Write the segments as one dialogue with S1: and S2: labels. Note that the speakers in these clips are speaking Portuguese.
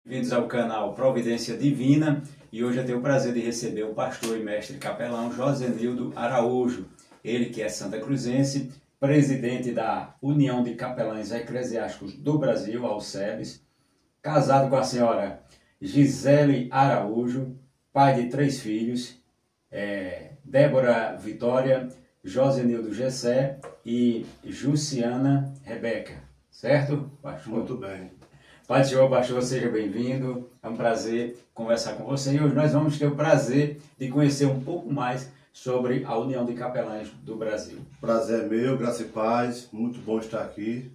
S1: Bem-vindos ao canal Providência Divina e hoje eu tenho o prazer de receber o pastor e mestre capelão Josenildo Araújo, ele que é santa cruzense, presidente da União de Capelães Eclesiásticos do Brasil, a UCEBS, casado com a senhora Gisele Araújo, pai de 3 filhos, Débora Vitória, Josenildo Gessé e Jussiana Rebeca, certo, pastor?
S2: Muito bem.
S1: Pai do Senhor, pastor, seja bem-vindo. É um prazer conversar com você e hoje nós vamos ter o prazer de conhecer um pouco mais sobre a União de Capelães do Brasil.
S2: Prazer é meu, graça e paz. Muito bom estar aqui.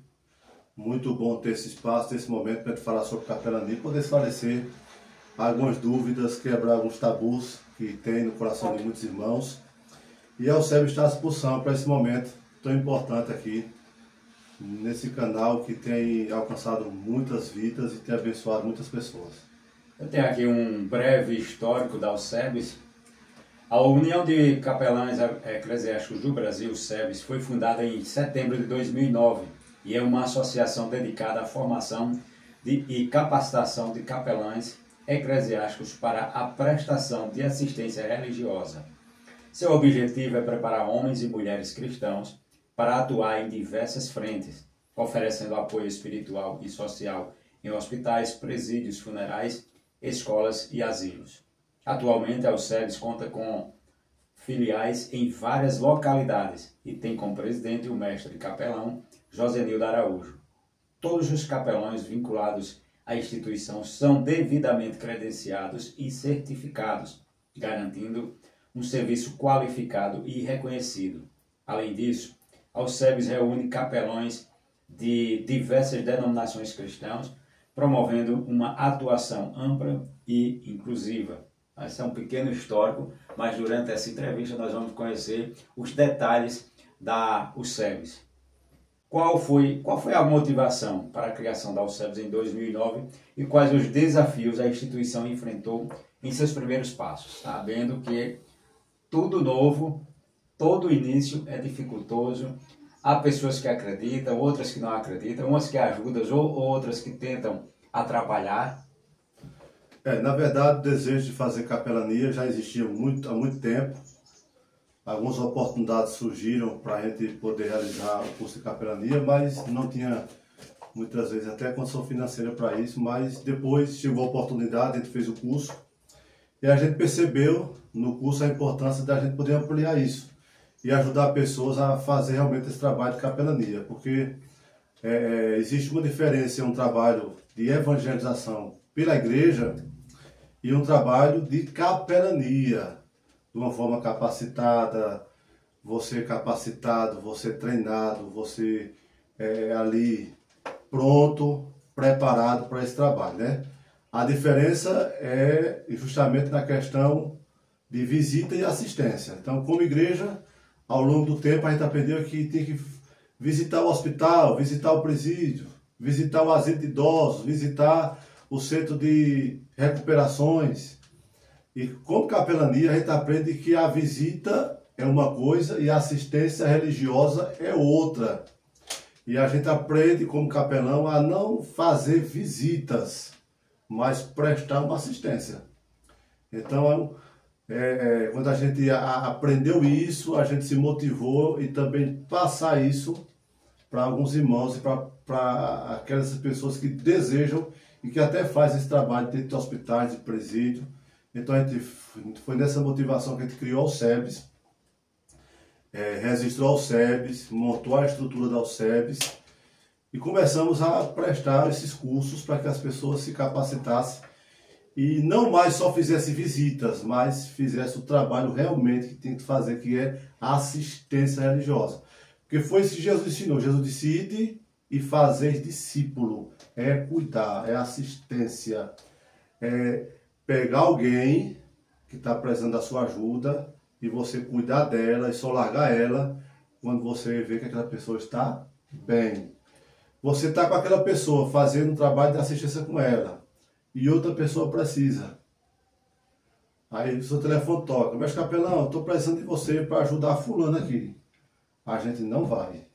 S2: Muito bom ter esse espaço, ter esse momento para falar sobre capelania e poder esclarecer algumas dúvidas, quebrar alguns tabus que tem no coração de muitos irmãos. E a UCEBS está à disposição para esse momento tão importante aqui, nesse canal que tem alcançado muitas vidas e tem abençoado muitas pessoas.
S1: Eu tenho aqui um breve histórico da UCEBS. A União de Capelães Eclesiásticos do Brasil, UCEBS, foi fundada em setembro de 2009 e é uma associação dedicada à formação e capacitação de capelães eclesiásticos para a prestação de assistência religiosa. Seu objetivo é preparar homens e mulheres cristãos para atuar em diversas frentes, oferecendo apoio espiritual e social em hospitais, presídios, funerais, escolas e asilos. Atualmente, a UCEBS conta com filiais em várias localidades e tem como presidente o mestre capelão Josenildo Araújo. Todos os capelães vinculados à instituição são devidamente credenciados e certificados, garantindo um serviço qualificado e reconhecido. Além disso, a UCEBS reúne capelões de diversas denominações cristãs, promovendo uma atuação ampla e inclusiva. Esse é um pequeno histórico, mas durante essa entrevista nós vamos conhecer os detalhes da UCEBS. Qual foi a motivação para a criação da UCEBS em 2009 e quais os desafios a instituição enfrentou em seus primeiros passos, sabendo que tudo novo, todo início é dificultoso. Há pessoas que acreditam, outras que não acreditam, umas que ajudam ou outras que tentam atrapalhar.
S2: Na verdade, o desejo de fazer capelania já existia há muito tempo. Algumas oportunidades surgiram para a gente poder realizar o curso de capelania, mas não tinha, muitas vezes, até condição financeira para isso. Mas depois chegou a oportunidade, a gente fez o curso e a gente percebeu no curso a importância da gente poder ampliar isso e ajudar pessoas a fazer realmente esse trabalho de capelania, porque existe uma diferença em um trabalho de evangelização pela igreja e um trabalho de capelania, de uma forma capacitada, você capacitado, você treinado, você ali pronto, preparado para esse trabalho, né? A diferença é justamente na questão de visita e assistência. Então, como igreja, ao longo do tempo a gente aprendeu que tem que visitar o hospital, visitar o presídio, visitar o asilo de idosos, visitar o centro de recuperações. E como capelania a gente aprende que a visita é uma coisa e a assistência religiosa é outra. E a gente aprende como capelão a não fazer visitas, mas prestar uma assistência. Então, quando a gente aprendeu isso, a gente se motivou e também passar isso para alguns irmãos e para aquelas pessoas que desejam e que até fazem esse trabalho dentro de hospitais, de presídio. Então foi nessa motivação que a gente criou a UCEBS, registrou a UCEBS, montou a estrutura da UCEBS e começamos a prestar esses cursos para que as pessoas se capacitassem e não mais só fizesse visitas, mas fizesse o trabalho realmente que tem que fazer, que é a assistência religiosa. Porque foi isso que Jesus ensinou. Jesus disse: ide e fazer discípulo. É cuidar, é assistência, é pegar alguém que está precisando da sua ajuda e você cuidar dela e só largar ela quando você vê que aquela pessoa está bem. Você está com aquela pessoa fazendo um trabalho de assistência com ela e outra pessoa precisa. Aí o seu telefone toca: mas capelão, eu estou precisando de você para ajudar fulano aqui. A gente não vai.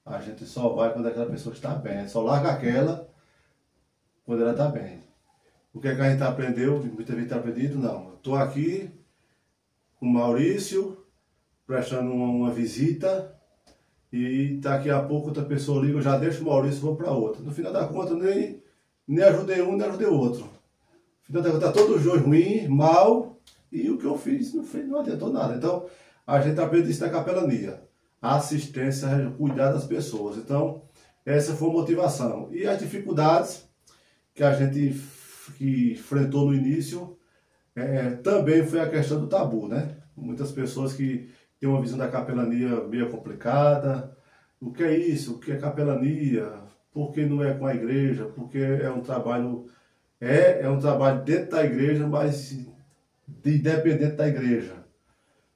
S2: A gente só vai quando aquela pessoa está bem. A gente só larga aquela quando ela está bem. O que é que a gente aprendeu? Muita gente está aprendido? Não. Estou aqui com o Maurício, prestando uma visita, e daqui a pouco outra pessoa liga, eu já deixo o Maurício e vou para outra. No final da conta, nem ajudei um, nem ajudei o outro. No final da conta, está todo os dois ruim, mal, e o que eu fiz não adiantou nada. Então, a gente aprende isso na capelania. A assistência, cuidar das pessoas. Então, essa foi a motivação. E as dificuldades que a gente enfrentou no início, também foi a questão do tabu, né? Muitas pessoas que têm uma visão da capelania meio complicada. O que é isso? O que é capelania? Por que não é com a igreja? Porque é um trabalho dentro da igreja, mas independente da igreja.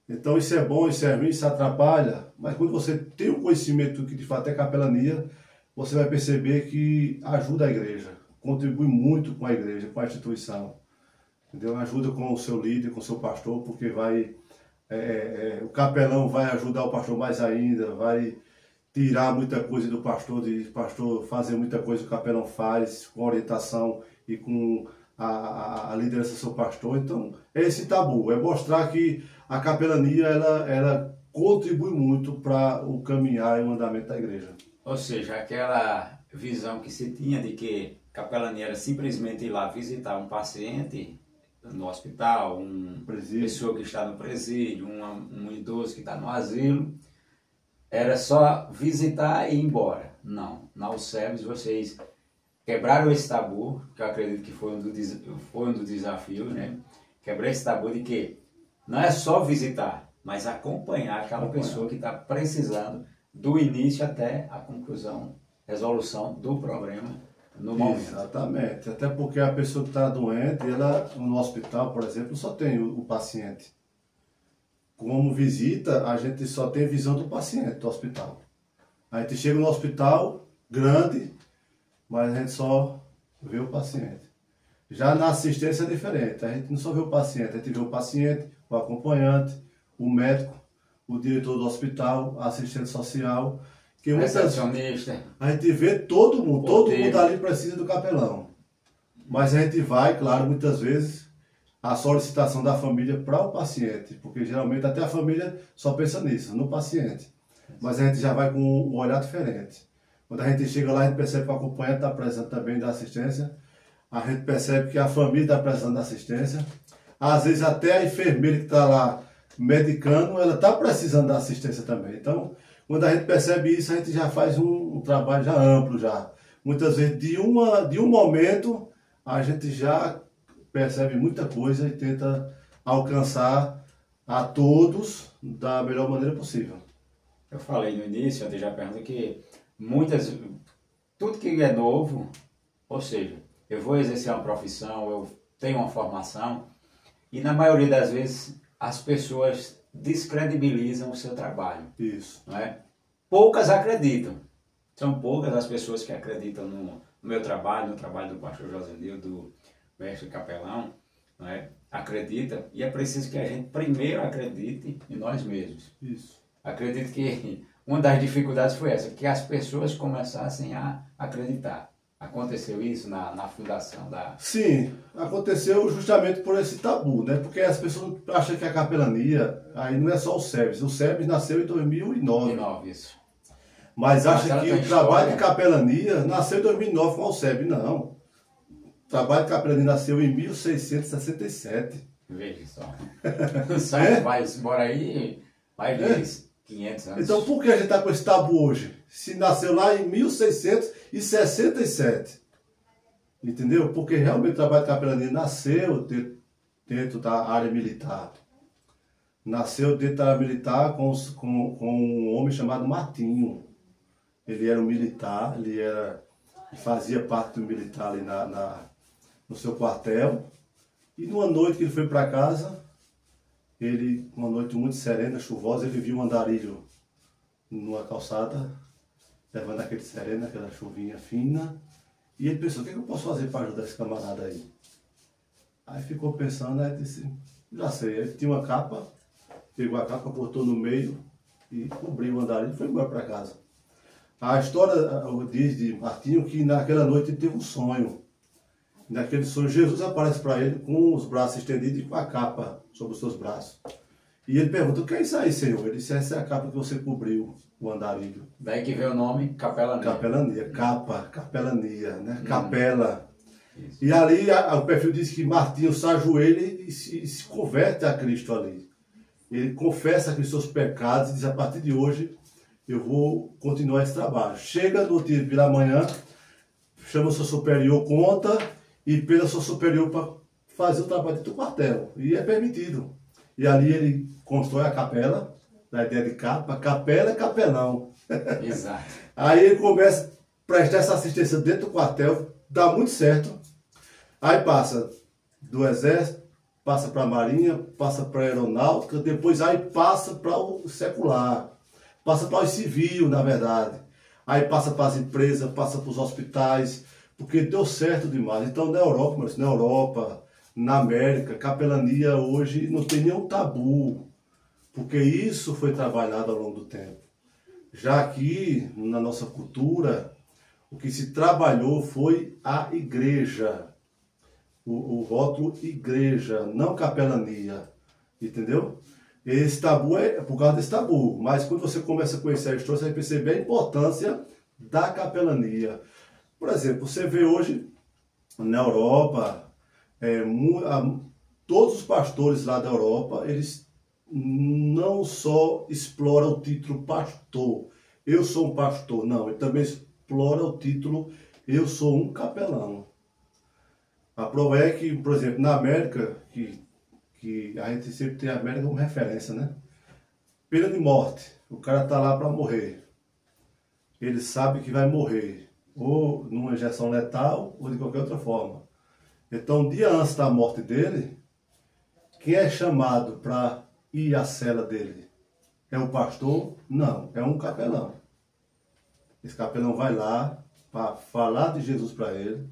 S2: Então isso é bom, isso é ruim, isso atrapalha, mas quando você tem o conhecimento do que de fato é capelania, você vai perceber que ajuda a igreja, contribui muito com a igreja, com a instituição. Entendeu? Ajuda com o seu líder, com o seu pastor, porque o capelão vai ajudar o pastor mais ainda, vai tirar muita coisa do pastor, de pastor fazer muita coisa que o capelão faz, com orientação e com a liderança do seu pastor. Então, é esse tabu, é mostrar que a capelania ela contribui muito para o caminhar e o andamento da igreja.
S1: Ou seja, aquela visão que se tinha de que capelania era simplesmente ir lá visitar um paciente no hospital, uma pessoa que está no presídio, um idoso que está no asilo, era só visitar e ir embora. Não, na UCEBS vocês quebraram esse tabu, que eu acredito que foi um dos desafios, né? Quebrar esse tabu de que não é só visitar, mas acompanhar aquela pessoa que está precisando do início até a conclusão, resolução do problema no momento.
S2: Exatamente, até porque a pessoa que está doente, ela no hospital, por exemplo, só tem o paciente. Como visita, a gente só tem visão do paciente do hospital. A gente chega no hospital grande, mas a gente só vê o paciente. Já na assistência é diferente, a gente não só vê o paciente, a gente vê o paciente, o acompanhante, o médico, o diretor do hospital, a assistente social, que
S1: recepcionista.
S2: A gente vê todo mundo ali precisa do capelão. Mas a gente vai, claro, muitas vezes, a solicitação da família para o paciente, porque geralmente até a família só pensa nisso, no paciente. Mas a gente já vai com um olhar diferente. Quando a gente chega lá, a gente percebe que o acompanhante está precisando também da assistência, a gente percebe que a família está precisando da assistência, às vezes até a enfermeira que está lá medicando, ela está precisando da assistência também. Então, quando a gente percebe isso, a gente já faz um trabalho já amplo já. Muitas vezes, de um momento, a gente já percebe muita coisa e tenta alcançar a todos da melhor maneira possível.
S1: Eu falei no início, eu já pergunto que tudo que é novo, ou seja, eu vou exercer uma profissão, eu tenho uma formação, e na maioria das vezes as pessoas descredibilizam o seu trabalho.
S2: Isso.
S1: Não é? Poucas acreditam. São poucas as pessoas que acreditam no meu trabalho, no trabalho do pastor Josenil, do mestre capelão, não é? Acredita, e é preciso que a gente primeiro acredite em nós mesmos.
S2: Isso.
S1: Acredito que uma das dificuldades foi essa, que as pessoas começassem a acreditar. Aconteceu isso na fundação da...
S2: Sim, aconteceu justamente por esse tabu, né? Porque as pessoas acham que a capelania, aí não é só o SEBS nasceu em 2009.
S1: Isso.
S2: Mas acha que o trabalho de capelania nasceu em 2009 com o SEBS, não. O trabalho de capelania nasceu em 1667.
S1: Veja só. Vai embora aí, vai 500 anos.
S2: Então por que a gente está com esse tabu hoje? Se nasceu lá em 1667. Entendeu? Porque realmente o trabalho de capelania nasceu dentro da área militar. Nasceu dentro da área militar com um homem chamado Martinho. Ele era um militar, ele fazia parte do militar ali no seu quartel. E numa noite que ele foi para casa, uma noite muito serena, chuvosa, ele viu um andarilho numa calçada, levando aquele sereno, aquela chuvinha fina. E ele pensou, o que eu posso fazer para ajudar esse camarada aí? Aí ficou pensando, aí disse, já sei, ele tinha uma capa, pegou a capa, botou no meio e cobriu o andarilho e foi embora para casa. A história diz de Martinho que naquela noite ele teve um sonho. naquele sonho, Jesus aparece para ele com os braços estendidos e com a capa sobre os seus braços. E ele pergunta, o que é isso aí, Senhor? Ele disse, essa é a capa que você cobriu o andarilho.
S1: Daí que veio o nome Capelania.
S2: Capelania, capa, capelania, né? Capela. Isso. E ali o perfil diz que Martinho se ajoelha e se converte a Cristo ali. Ele confessa aqueles seus pecados e diz, a partir de hoje eu vou continuar esse trabalho. Chega no dia pela manhã, chama o seu superior, conta e pede ao seu superior para fazer o trabalho do quartel. E é permitido. E ali ele constrói a capela, da ideia de capa, capela é capelão.
S1: Exato.
S2: Aí ele começa a prestar essa assistência dentro do quartel, dá muito certo. Aí passa do exército, passa para a marinha, passa para a aeronáutica, depois aí passa para o secular, passa para o civil, na verdade. Aí passa para as empresas, passa para os hospitais, porque deu certo demais. Então na Europa, na América, capelania hoje não tem nenhum tabu, porque isso foi trabalhado ao longo do tempo. Já aqui, na nossa cultura, o que se trabalhou foi a igreja. O rótulo igreja, não capelania. Entendeu? Esse tabu é por causa desse tabu. Mas quando você começa a conhecer a história, você vai perceber a importância da capelania. Por exemplo, você vê hoje na Europa, todos os pastores lá da Europa, eles não só exploram o título pastor, eu sou um pastor, não, ele também explora o título, eu sou um capelão. A prova é que, por exemplo, na América, que a gente sempre tem a América como referência, né? Pena de morte, o cara está lá para morrer, ele sabe que vai morrer, ou numa injeção letal, ou de qualquer outra forma. Então, um dia antes da morte dele, quem é chamado para ir à cela dele? É o pastor? Não, é um capelão. Esse capelão vai lá para falar de Jesus para ele,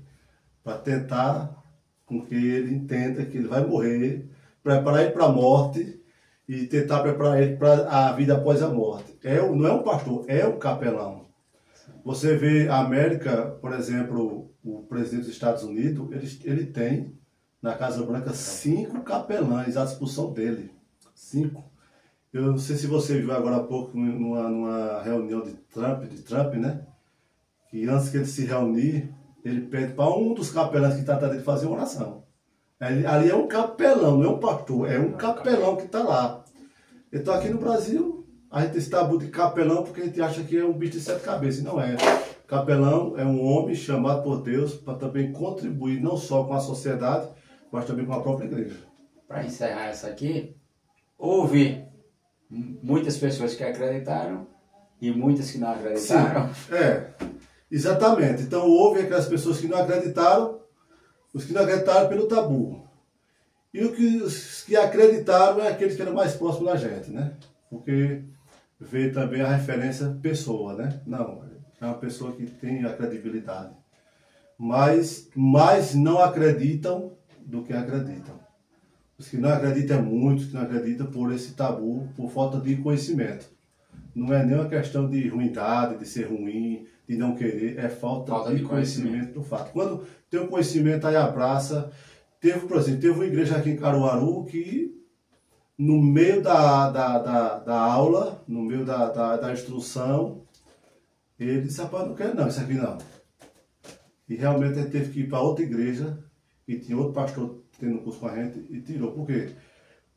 S2: para tentar com que ele entenda que ele vai morrer, preparar ele para a morte e tentar preparar ele para a vida após a morte. Não é um pastor, é um capelão. Você vê a América, por exemplo, o presidente dos Estados Unidos, ele tem na Casa Branca 5 capelães à disposição dele. 5. Eu não sei se você viu agora há pouco numa reunião de Trump, né? Que antes que ele se reunir, ele pede para um dos capelães que está atrás dele fazer uma oração. Ali é um capelão, não é um pastor, é um capelão que está lá. Então aqui no Brasil, a gente tem esse tabu de capelão porque a gente acha que é um bicho de 7 cabeças, e não é. Capelão é um homem chamado por Deus para também contribuir não só com a sociedade, mas também com a própria igreja.
S1: Para encerrar essa aqui, houve muitas pessoas que acreditaram e muitas que não acreditaram.
S2: Sim, exatamente. Então houve aquelas pessoas que não acreditaram, os que não acreditaram pelo tabu. E os que acreditaram é aqueles que eram mais próximos da gente, né? Porque veio também a referência pessoa, né? Não, é uma pessoa que tem a credibilidade. Mas mais não acreditam do que acreditam. Os que não acreditam é muitos que não acreditam por esse tabu, por falta de conhecimento. Não é nem uma questão de ruindade, de ser ruim, de não querer, é falta de conhecimento do fato. Quando tem o conhecimento, aí abraça. Por exemplo, teve uma igreja aqui em Caruaru que, no meio da aula, no meio da instrução, ele disse, rapaz, não quero não, isso aqui não. E realmente ele teve que ir para outra igreja, e tinha outro pastor tendo curso com a gente, e tirou. Por quê?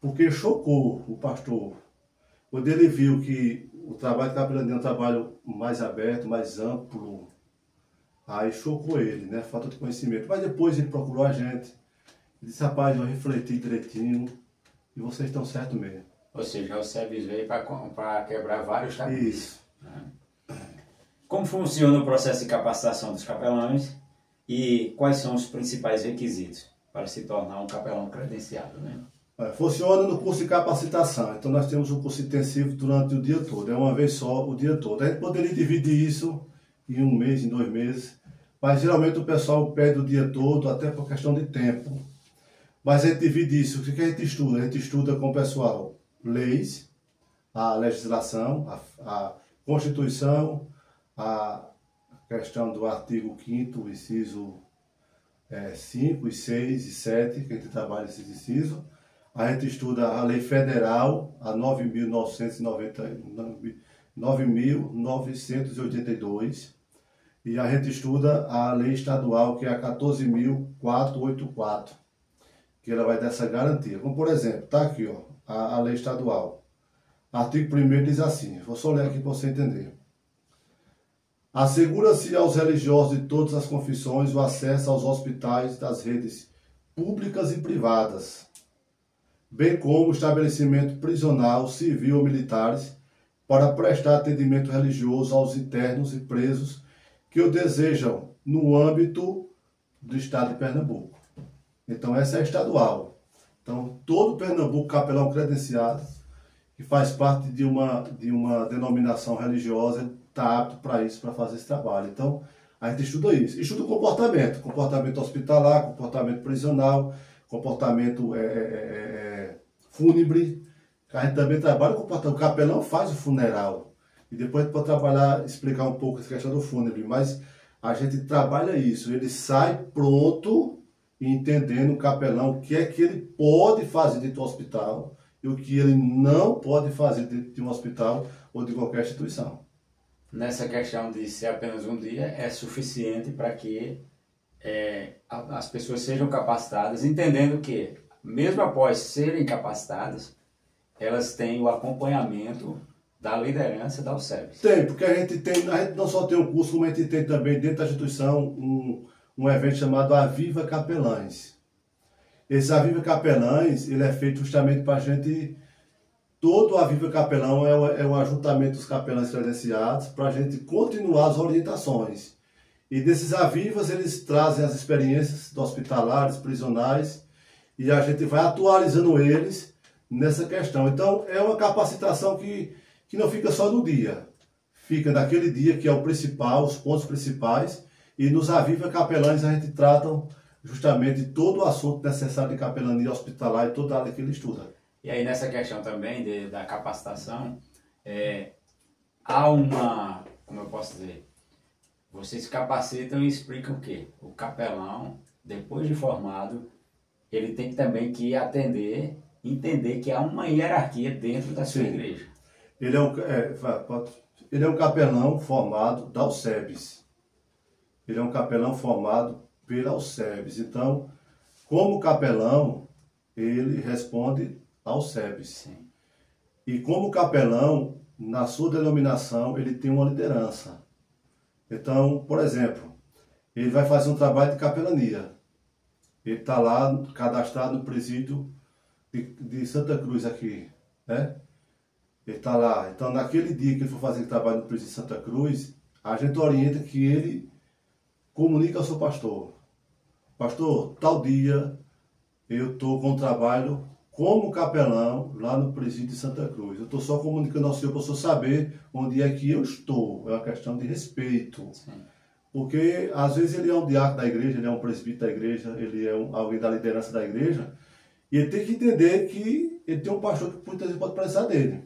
S2: Porque chocou o pastor. Quando ele viu que o trabalho de capelania é um trabalho mais aberto, mais amplo, aí chocou ele, né? Falta de conhecimento. Mas depois ele procurou a gente, e disse, rapaz, eu refleti direitinho, e vocês estão certos mesmo.
S1: Ou seja, o SEBS veio para quebrar vários tabus.
S2: Isso.
S1: Como funciona o processo de capacitação dos capelães e quais são os principais requisitos para se tornar um capelão credenciado, né?
S2: Funciona no curso de capacitação. Então nós temos um curso intensivo durante o dia todo. É uma vez só o dia todo. A gente poderia dividir isso em 1 mês, em 2 meses. Mas geralmente o pessoal pede o dia todo, até por questão de tempo. Mas a gente divide isso. O que a gente estuda? A gente estuda com o pessoal leis, a legislação, a Constituição, a questão do artigo 5º, inciso 5, e 6 e 7, que a gente trabalha esses incisos. A gente estuda a lei federal, a 9.982, e a gente estuda a lei estadual, que é a 14.484, que ela vai dar essa garantia. Como, por exemplo, está aqui, ó, a lei estadual. Artigo 1º diz assim, vou só ler aqui para você entender. Assegura-se aos religiosos de todas as confissões o acesso aos hospitais das redes públicas e privadas, bem como estabelecimento prisional, civil ou militares, para prestar atendimento religioso aos internos e presos que o desejam no âmbito do estado de Pernambuco. Então essa é estadual. Então todo Pernambuco capelão credenciado, que faz parte de uma denominação religiosa, está apto para isso, para fazer esse trabalho. Então a gente estuda isso. Estuda o comportamento hospitalar, comportamento prisional, comportamento fúnebre. A gente também trabalha com o capelão, faz o funeral. E depois a gente pode trabalhar, explicar um pouco essa questão do fúnebre. Mas a gente trabalha isso. Ele sai pronto, entendendo o capelão o que é que ele pode fazer dentro do hospital e o que ele não pode fazer dentro de um hospital ou de qualquer instituição.
S1: Nessa questão de ser apenas um dia, é suficiente para que as pessoas sejam capacitadas, entendendo que, mesmo após serem capacitadas, elas têm o acompanhamento da liderança da UCEBS.
S2: Tem, porque a gente não só tem um curso, como a gente tem também dentro da instituição um evento chamado Aviva Capelães. Esse Aviva Capelães, ele é feito justamente para a gente. Todo o Aviva Capelão é um ajuntamento dos capelães credenciados para a gente continuar as orientações. E desses Avivas, eles trazem as experiências dos hospitalares, prisionais, e a gente vai atualizando eles nessa questão. Então, é uma capacitação que não fica só no dia. Fica naquele dia que é o principal, os pontos principais, e nos Aviva Capelães a gente trata justamente todo o assunto necessário de capelania hospitalar e toda a área que ele estuda.
S1: E aí nessa questão também da capacitação, há uma, como eu posso dizer, vocês capacitam e explicam o quê? O capelão, depois de formado, ele tem também que atender, entender que há uma hierarquia dentro da sua igreja.
S2: Ele é um capelão formado da UCEBS. Ele é um capelão formado pela UCEBS. Então, como capelão, ele responde ao UCEBS.
S1: Sim.
S2: E como capelão, na sua denominação, ele tem uma liderança. Então, por exemplo, ele vai fazer um trabalho de capelania. Ele está lá cadastrado no presídio de Santa Cruz aqui, né? Ele está lá. Então, naquele dia que ele for fazer o trabalho no presídio de Santa Cruz, a gente orienta que ele comunique ao seu pastor. Pastor, tal dia eu estou com o trabalho como capelão lá no presídio de Santa Cruz. Eu estou só comunicando ao senhor para o senhor saber onde é que eu estou. É uma questão de respeito.
S1: Sim.
S2: Porque às vezes ele é um diácono da igreja, ele é um presbítero da igreja, ele é alguém da liderança da igreja, e ele tem que entender que ele tem um pastor que muitas vezes pode precisar dele.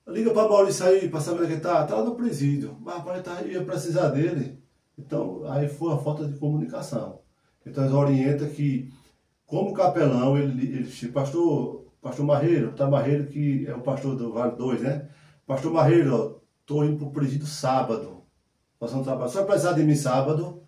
S2: Liga para Maurício aí, para saber onde ele está. Está lá no presídio. Mas ia precisar dele. Então, aí foi a falta de comunicação. Então, eles orientam que, como capelão, ele pastor Marreiro, tá Marreiro, que é o pastor do Vale 2, né? Pastor Marreiro, estou indo para o presídio sábado, fazer um trabalho. Só vai precisar de mim sábado?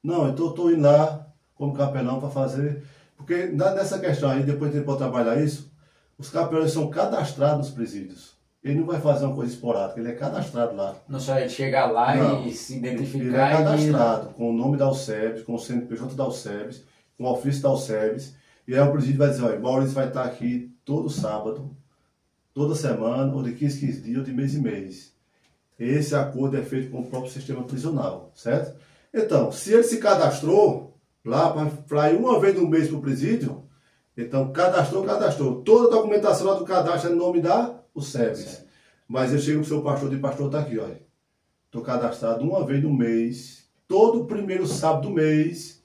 S2: Não, então estou indo lá como capelão para fazer. Porque nessa questão aí, depois de ele pode trabalhar isso, os capelães são cadastrados nos presídios. Ele não vai fazer uma coisa esporádica, ele é cadastrado lá.
S1: Não só ele chegar lá e se identificar.
S2: Ele é cadastrado com o nome da UCEBS, com o CNPJ da UCEBS, com o ofício da UCEBS. E aí o presídio vai dizer, olha, Maurício vai estar aqui todo sábado, toda semana, ou de 15 dias, ou de mês em mês. Esse acordo é feito com o próprio sistema prisional, certo? Então, se ele se cadastrou lá para ir uma vez no mês para o presídio, então cadastrou. Toda a documentação lá do cadastro é no nome da UCEBS. Mas eu chego para o seu pastor e o pastor está aqui, olha. Estou cadastrado uma vez no mês, todo primeiro sábado do mês,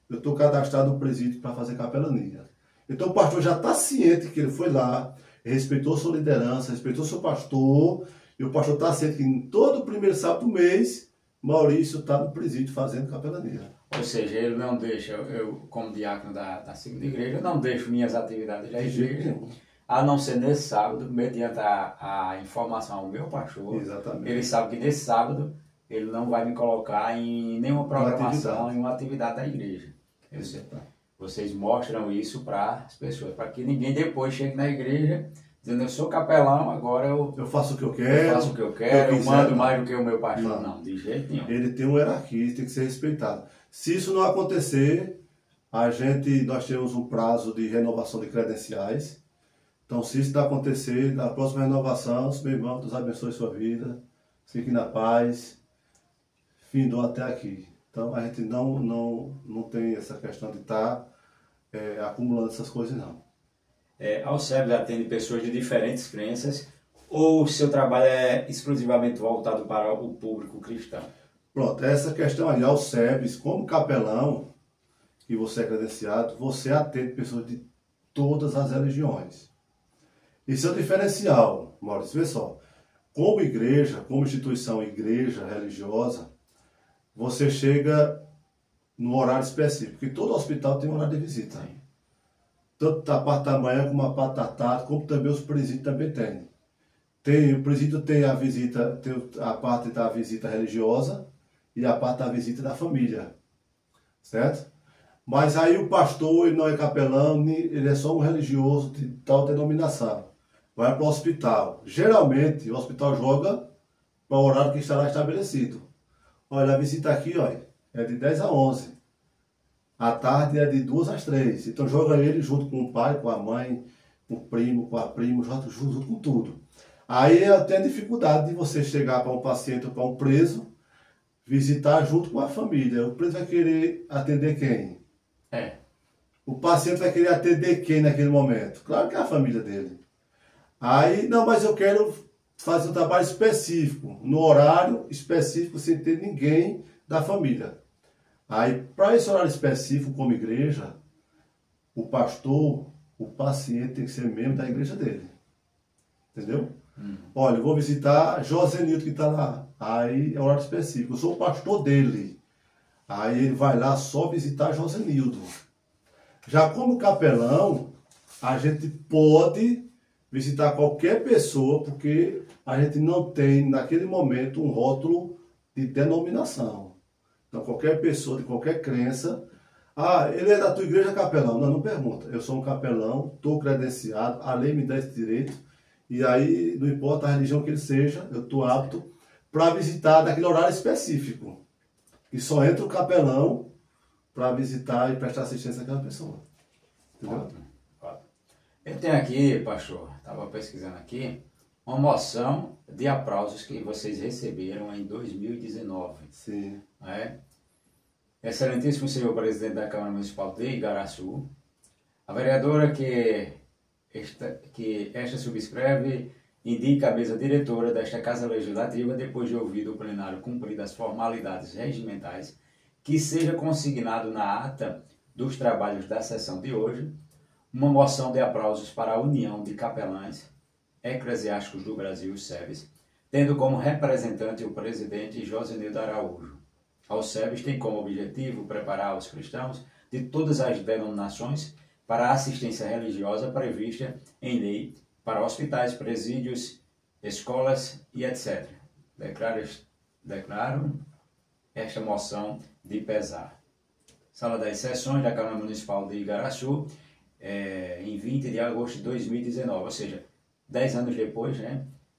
S2: eu estou cadastrado no presídio para fazer capelania. Então o pastor já está ciente que ele foi lá, respeitou sua liderança, respeitou seu pastor, e o pastor está ciente que em todo primeiro sábado do mês, Maurício está no presídio fazendo capelania.
S1: Ou seja, ele não deixa, eu como diácono da segunda igreja, eu não deixo minhas atividades da igreja, a não ser nesse sábado, mediante a informação ao meu pastor.
S2: Exatamente.
S1: Ele sabe que nesse sábado ele não vai me colocar em nenhuma programação, em uma atividade da igreja. Vocês mostram isso para as pessoas, para que ninguém depois chegue na igreja dizendo, eu sou capelão, agora
S2: eu faço o que eu quero,
S1: faço o que eu quero, eu mando mais do que o meu pastor. Não, de jeito nenhum.
S2: Ele tem uma hierarquia, tem que ser respeitado. Se isso não acontecer, nós temos um prazo de renovação de credenciais. Então, se isso não acontecer, na próxima renovação, meu irmão, Deus abençoe sua vida, fique na paz, findou até aqui. Então, a gente não tem essa questão de estar acumulando essas coisas, não.
S1: A Alcebes atende pessoas de diferentes crenças ou o seu trabalho é exclusivamente voltado para o público cristão?
S2: Pronto, essa questão aí, Alcebes, como capelão, que você é credenciado, você atende pessoas de todas as religiões. Isso é o diferencial, Maurício. Vê só, como igreja, como instituição igreja religiosa, você chega no horário específico, porque todo hospital tem um horário de visita.
S1: Sim.
S2: Tanto a parte da manhã como a parte da tarde, como também os presídios também têm. O presídio tem a visita, tem a parte da visita religiosa e a parte da visita da família, certo? Mas aí o pastor, ele não é capelão, ele é só um religioso de tal denominação. Vai para o hospital. Geralmente, o hospital joga para o horário que estará estabelecido. Olha, a visita aqui, olha, é de 10 a 11. À tarde é de 2 às 3. Então joga ele junto com o pai, com a mãe, com o primo, com a prima, junto com tudo. Aí tem a dificuldade de você chegar para um paciente ou para um preso, visitar junto com a família. O preso vai querer atender quem? O paciente vai querer atender quem naquele momento? Claro que é a família dele. Aí, não, mas eu quero fazer um trabalho específico, no horário específico, sem ter ninguém da família. Aí, para esse horário específico, como igreja, o pastor, o paciente tem que ser membro da igreja dele. Entendeu? Olha, eu vou visitar Josenildo que está lá. Aí é horário específico. Eu sou o pastor dele. Aí ele vai lá só visitar Josenildo. Já como capelão, a gente pode visitar qualquer pessoa, porque a gente não tem, naquele momento, um rótulo de denominação. Então, qualquer pessoa de qualquer crença, ele é da tua igreja capelão? Não pergunta. Eu sou um capelão, estou credenciado, a lei me dá esse direito, e aí, não importa a religião que ele seja, eu estou apto para visitar naquele horário específico. E só entra o capelão para visitar e prestar assistência àquela pessoa. Entendeu?
S1: Ótimo. Eu tenho aqui, pastor, estava pesquisando aqui, uma moção de aplausos que vocês receberam em 2019.
S2: Sim.
S1: Excelentíssimo senhor presidente da Câmara Municipal de Igaraçu, a vereadora que esta subscreve indica a mesa diretora desta Casa Legislativa, depois de ouvido o plenário cumprir as formalidades regimentais, que seja consignado na ata dos trabalhos da sessão de hoje uma moção de aplausos para a União de Capelães Eclesiásticos do Brasil, SEBS, tendo como representante o presidente Josenildo Araújo. A Alcebes tem como objetivo preparar os cristãos de todas as denominações para a assistência religiosa prevista em lei para hospitais, presídios, escolas e etc. Declaro esta moção de pesar. Sala das Sessões da Câmara Municipal de Igaraçu, em 20 de agosto de 2019, ou seja, 10 anos depois,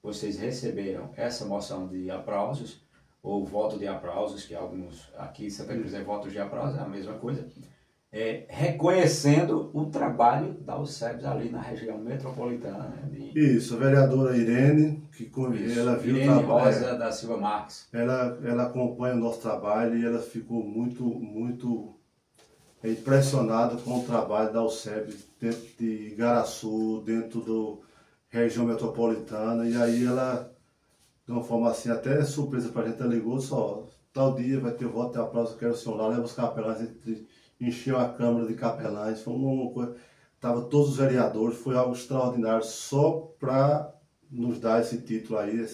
S1: vocês receberam essa moção de aplausos, ou voto de aplausos, que alguns aqui, Santa Cruz é voto de aplausos, é a mesma coisa, reconhecendo o trabalho da Alcebes ali na região metropolitana.
S2: Isso, a vereadora Irene, ela viu
S1: Irene
S2: o trabalho.
S1: Rosa da Silva Marques.
S2: Ela acompanha o nosso trabalho e ela ficou muito impressionada com o trabalho da Alcebes dentro de Igaraçu, dentro da região metropolitana, e aí ela, de uma forma assim, até surpresa para a gente, ela ligou só, tal dia vai ter voto de aplauso, eu quero o senhor lá, leva os capelães, encheu a Câmara de Capelães, foi uma coisa, estava todos os vereadores, foi algo extraordinário, só para nos dar esse título aí,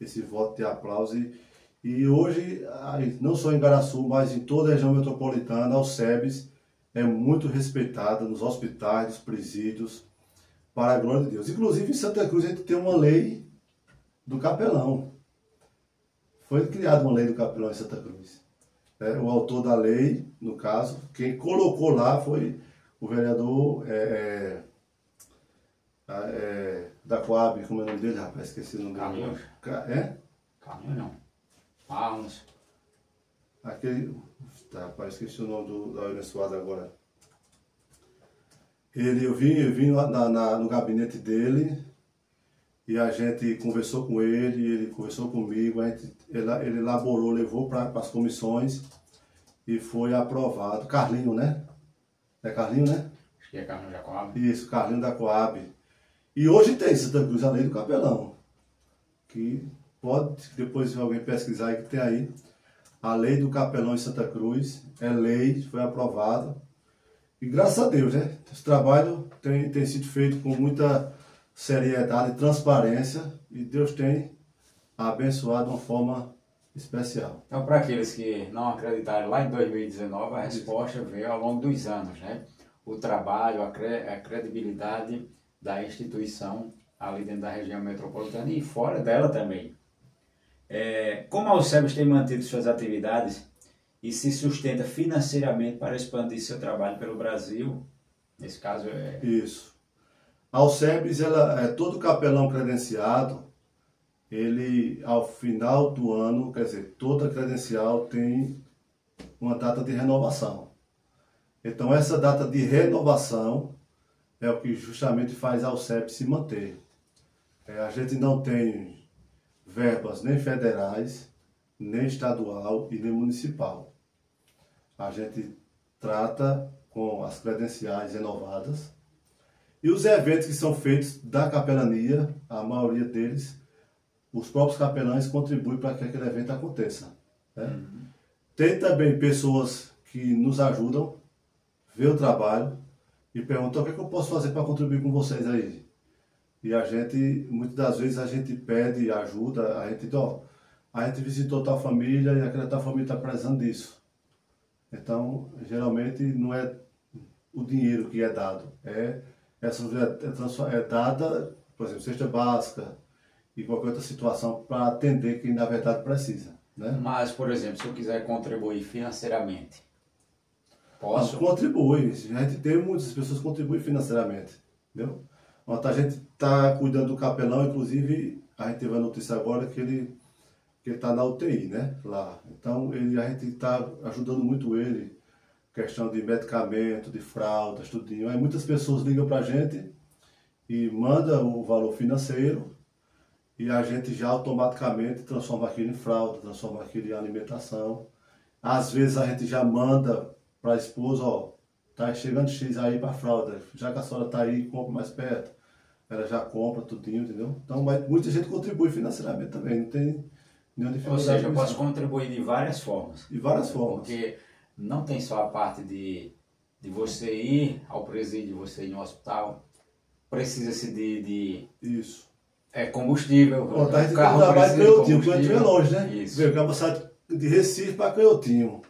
S2: esse voto de aplauso, E hoje, não só em Garaçu, mas em toda a região metropolitana, a UCEBS é muito respeitada nos hospitais, nos presídios, para a glória de Deus. Inclusive, em Santa Cruz, a gente tem uma lei do capelão. Foi criada uma lei do capelão em Santa Cruz. O autor da lei, no caso, quem colocou lá foi o vereador da Coab, como é o nome dele, rapaz? Esqueci o nome dele.
S1: Caminho não. Armas.
S2: Aquele. Tá, rapaz, esqueci o nome da abençoada agora. Eu vim no gabinete dele e a gente conversou com ele conversou comigo, ele elaborou, levou para as comissões e foi aprovado. Carlinho, né? É Carlinho, né?
S1: Acho que é Carlinho da Coab.
S2: Isso, Carlinho da Coab. E hoje tem Santa Cruz a lei do capelão, que pode depois alguém pesquisar aí que tem aí. A lei do capelão em Santa Cruz é lei, foi aprovada. E graças a Deus, né? Esse trabalho tem sido feito com muita seriedade e transparência e Deus tem abençoado de uma forma especial.
S1: Então, para aqueles que não acreditaram lá em 2019, a resposta veio ao longo dos anos, né? O trabalho, a credibilidade da instituição ali dentro da região metropolitana e fora dela também. Como a UCEBS tem mantido suas atividades e se sustenta financeiramente para expandir seu trabalho pelo Brasil, nesse caso
S2: Isso. A UCEBS, todo capelão credenciado, ele, ao final do ano, quer dizer, toda credencial tem uma data de renovação. Então, essa data de renovação é o que justamente faz a UCEBS se manter. A gente não tem verbas nem federais, nem estadual e nem municipal. A gente trata com as credenciais renovadas e os eventos que são feitos da capelania, a maioria deles, os próprios capelães contribuem para que aquele evento aconteça. Né? Tem também pessoas que nos ajudam, vê o trabalho e perguntam o que eu posso fazer para contribuir com vocês aí. E a gente, muitas das vezes, a gente pede ajuda, a gente visitou tal família e aquela tal família está precisando disso. Então, geralmente, não é o dinheiro que é dado, essa é dada, por exemplo, cesta básica e qualquer outra situação para atender quem, na verdade, precisa. Né?
S1: Mas, por exemplo, se eu quiser contribuir financeiramente, posso?
S2: Contribui. A gente tem muitas pessoas que contribuem financeiramente, entendeu? A gente está cuidando do capelão, inclusive a gente teve a notícia agora que ele está na UTI, né? Lá. Então a gente está ajudando muito ele, questão de medicamento, de fraldas, tudinho. Aí muitas pessoas ligam para a gente e mandam o valor financeiro e a gente já automaticamente transforma aquilo em fralda, transforma aquilo em alimentação. Às vezes a gente já manda para a esposa, tá chegando X aí para fralda, já que a senhora tá aí, compra mais perto. Ela já compra tudinho, entendeu? Então, muita gente contribui financeiramente também, não tem nenhuma dificuldade.
S1: Ou seja, eu posso contribuir de várias formas.
S2: De várias formas.
S1: Porque não tem só a parte de você ir ao presídio, você ir no hospital, precisa-se de
S2: Isso.
S1: Combustível.
S2: A gente trabalha em Canhotinho, Canhotinho é longe, né?
S1: Isso.
S2: Veio acaba sair de Recife para Canhotinho.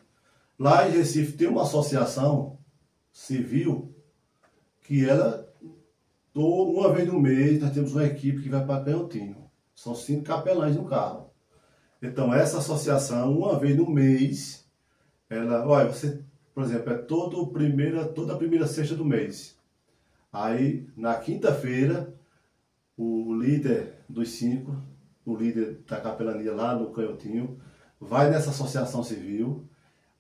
S2: Lá em Recife tem uma associação civil que uma vez no mês, nós temos uma equipe que vai para Canhotinho. São 5 capelães no carro. Então, essa associação, uma vez no mês, você, por exemplo, toda a primeira sexta do mês. Aí, na quinta-feira, o líder dos 5, o líder da capelania lá no Canhotinho, vai nessa associação civil,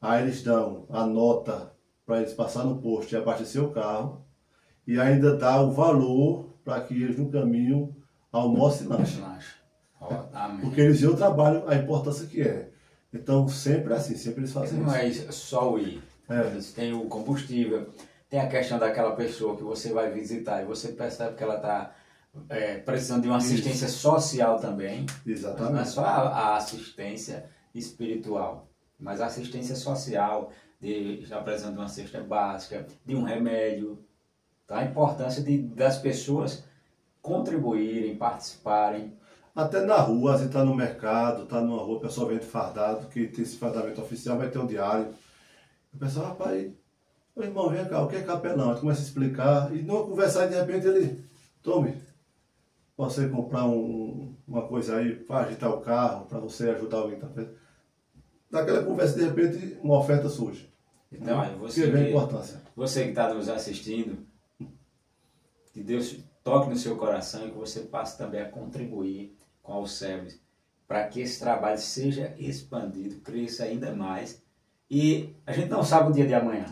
S2: aí eles dão a nota para eles passar no posto e abastecer o carro, e ainda dá o valor para que eles no caminho almoçem e lanche. Porque eles viram o trabalho, a importância que é. Então, sempre assim, sempre eles fazem
S1: não
S2: isso.
S1: Não é só o ir. Tem o combustível, tem a questão daquela pessoa que você vai visitar e você percebe que ela está precisando de uma assistência social também.
S2: Exatamente.
S1: Não é só a assistência espiritual, mas a assistência social, de estar precisando de uma cesta básica, de um remédio. Tá? A importância das pessoas contribuírem, participarem.
S2: Até na rua, você está no mercado, está numa rua, o pessoal vem fardado, que tem esse fardamento oficial, vai ter um diário. O pessoal, rapaz, meu irmão, vem cá, o que é capelão? Ele começa a explicar, e numa conversa aí, de repente ele, tome, você comprar uma coisa aí para agitar o carro, para você ajudar alguém que está perto. Naquela conversa, de repente, uma oferta surge.
S1: Então, aí, você que está nos assistindo, que Deus toque no seu coração e que você passe também a contribuir com a Alcebes, para que esse trabalho seja expandido, cresça ainda mais. E a gente não sabe o dia de amanhã.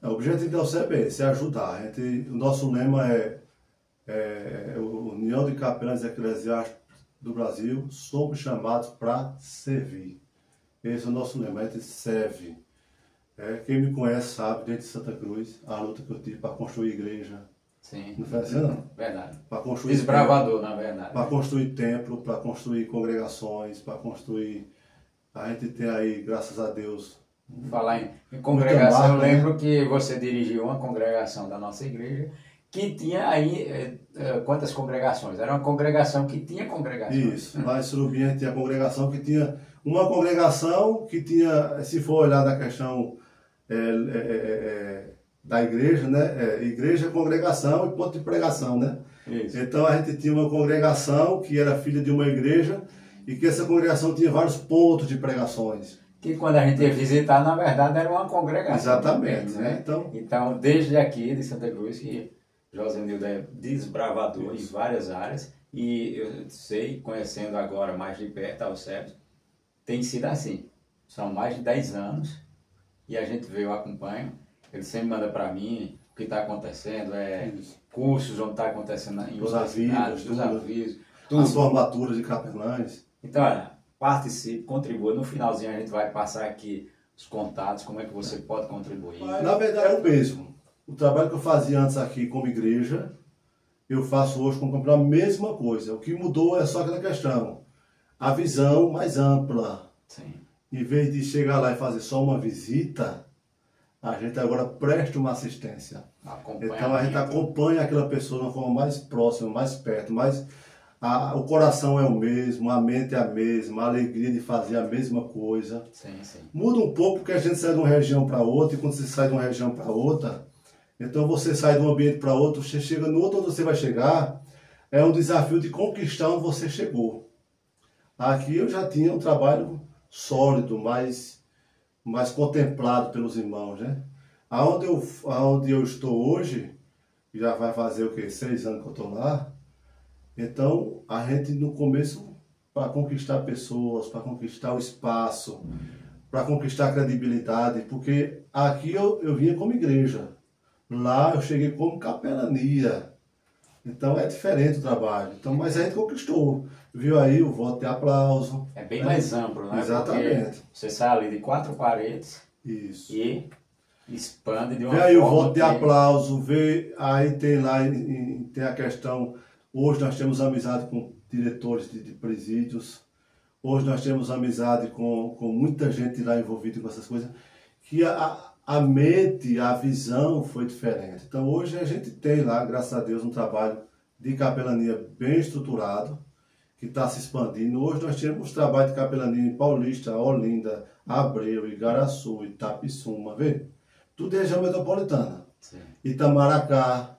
S2: O objetivo da Alcebes é esse, é ajudar. O nosso lema é União de Capelães Eclesiásticos do Brasil, somos chamados para servir. Esse é o nosso lema, a gente serve. Quem me conhece sabe, desde Santa Cruz, a luta que eu tive para construir igreja.
S1: Sim.
S2: Não foi assim, não?
S1: Verdade.
S2: Para construir
S1: desbravador, na verdade.
S2: Para construir templo, para construir congregações, para construir... A gente tem aí, graças a Deus...
S1: Falar em congregação, eu lembro que você dirigiu uma congregação da nossa igreja que tinha aí quantas congregações? Era uma congregação que tinha congregações.
S2: Isso, lá em Surubim a gente tinha congregação que tinha... Uma congregação que tinha, se for olhar da questão da igreja, né? Igreja, congregação e ponto de pregação, né?
S1: Isso.
S2: Então a gente tinha uma congregação que era filha de uma igreja e que essa congregação tinha vários pontos de pregações.
S1: Que quando a gente ia visitar, na verdade, era uma congregação.
S2: Exatamente.
S1: Também, né? Então, desde aqui de Santa Cruz, que Josenildo é desbravador em várias áreas, e eu sei, conhecendo agora mais de perto a Alcebes, tem sido assim. São mais de 10 anos, e a gente vê, eu acompanho, ele sempre manda para mim o que está acontecendo, cursos onde está acontecendo em outras cidades, os avisos, tudo.
S2: As formaturas de capelães.
S1: Então, olha, participe, contribua. No finalzinho a gente vai passar aqui os contatos, como é que você pode contribuir.
S2: Na verdade é o mesmo. O trabalho que eu fazia antes aqui como igreja, eu faço hoje como a mesma coisa. O que mudou é só aquela questão. A visão mais ampla.
S1: Sim.
S2: Em vez de chegar lá e fazer só uma visita, a gente agora presta uma assistência. Então a gente acompanha aquela pessoa de uma forma mais próxima, mais perto, mas o coração é o mesmo, a mente é a mesma, a alegria de fazer a mesma coisa.
S1: Sim, sim.
S2: Muda um pouco porque a gente sai de uma região para outra, e quando você sai de uma região para outra, então você sai de um ambiente para outro, você chega no outro onde você vai chegar, é um desafio de conquistar onde você chegou. Aqui eu já tinha um trabalho sólido, mais contemplado pelos irmãos, né? Aonde eu estou hoje, já vai fazer o quê? 6 anos que eu estou lá. Então, a gente no começo, para conquistar pessoas, para conquistar o espaço, para conquistar a credibilidade, porque aqui eu vinha como igreja, lá eu cheguei como capelania. Então é diferente o trabalho. Então, mas a gente conquistou. Viu aí o voto de aplauso.
S1: É bem mais amplo, né?
S2: Exatamente.
S1: Porque você sai ali de 4 paredes.
S2: Isso.
S1: E expande de uma
S2: forma. Vê aí o voto de aplauso, aí tem lá, tem a questão. Hoje nós temos amizade com diretores de presídios. Hoje nós temos amizade com muita gente lá envolvida com essas coisas. Que a mente, a visão foi diferente. Então hoje a gente tem lá, graças a Deus, um trabalho de capelania bem estruturado, que está se expandindo. Hoje nós temos trabalho de capelania em Paulista, Olinda, Abreu, Igaraçu, Itapissuma, vê? Tudo é região metropolitana.
S1: Sim. Itamaracá,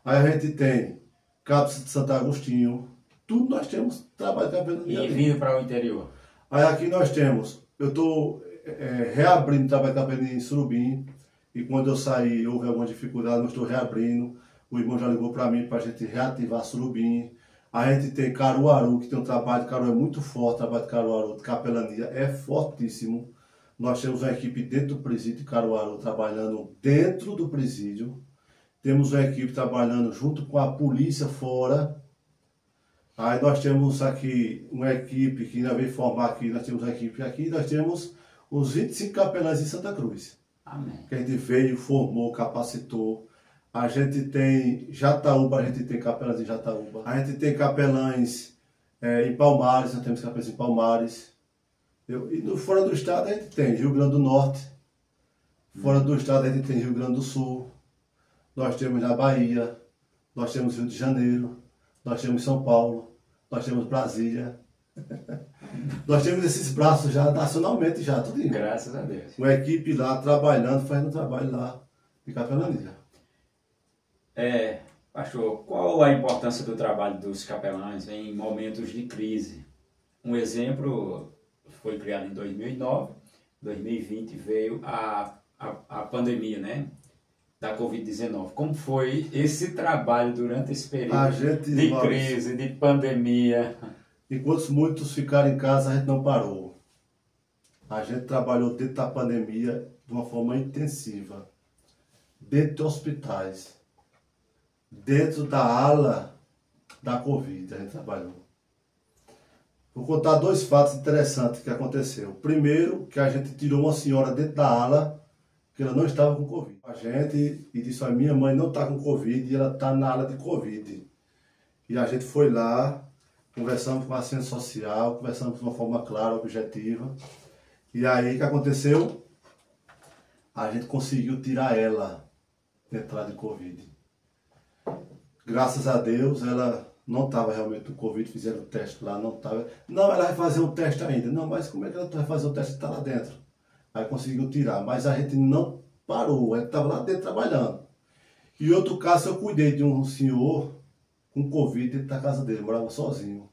S2: aí a gente tem Cápsula de Santo Agostinho, tudo nós temos trabalho de capelania.
S1: E vindo para o interior.
S2: Aí aqui nós temos, eu estou reabrindo o trabalho de capelania em Surubim, e quando eu saí houve alguma dificuldade, eu estou reabrindo. O irmão já ligou para mim para a gente reativar Surubim. A gente tem Caruaru, que tem um trabalho de Caruaru muito forte, o trabalho de Caruaru, de capelania é fortíssimo. Nós temos uma equipe dentro do presídio de Caruaru, trabalhando dentro do presídio. Temos uma equipe trabalhando junto com a polícia fora. Aí nós temos aqui uma equipe que ainda veio formar aqui, nós temos uma equipe aqui, nós temos uns 25 capelães em Santa Cruz.
S1: Amém.
S2: Que a gente veio, formou, capacitou. A gente tem Jataúba, a gente tem capelães em Jataúba. A gente tem capelães em Palmares, nós temos capelães em Palmares. Fora do estado a gente tem Rio Grande do Norte. Fora do estado a gente tem Rio Grande do Sul. Nós temos na Bahia. Nós temos Rio de Janeiro. Nós temos São Paulo. nós temos Brasília, nós temos esses braços já nacionalmente, já, tudo isso.
S1: Graças a Deus.
S2: Uma equipe lá trabalhando, fazendo trabalho lá de capelania.
S1: Pastor, qual a importância do trabalho dos capelães em momentos de crise? Um exemplo foi criado em 2009, 2020 veio a pandemia, né? Da Covid-19. Como foi esse trabalho durante esse período de crise, de pandemia?
S2: Enquanto muitos ficaram em casa, a gente não parou. A gente trabalhou dentro da pandemia de uma forma intensiva. Dentro de hospitais. Dentro da ala da Covid, a gente trabalhou. Vou contar dois fatos interessantes que aconteceu. Primeiro, que a gente tirou uma senhora dentro da ala, que ela não estava com Covid. A gente e disse, olha, minha mãe não está com Covid e ela está na ala de Covid. E a gente foi lá, conversamos com a assistência social, conversamos de uma forma clara, objetiva. E aí, o que aconteceu? A gente conseguiu tirar ela dentro da de Covid. Graças a Deus, ela não estava realmente com Covid, fizeram o teste lá, não estava. Não, ela vai fazer um teste ainda. Não, mas como é que ela vai fazer o teste que está lá dentro? Aí conseguiu tirar, mas a gente não parou, a gente estava lá dentro trabalhando. E outro caso, eu cuidei de um senhor com Covid dentro da casa dele, morava sozinho.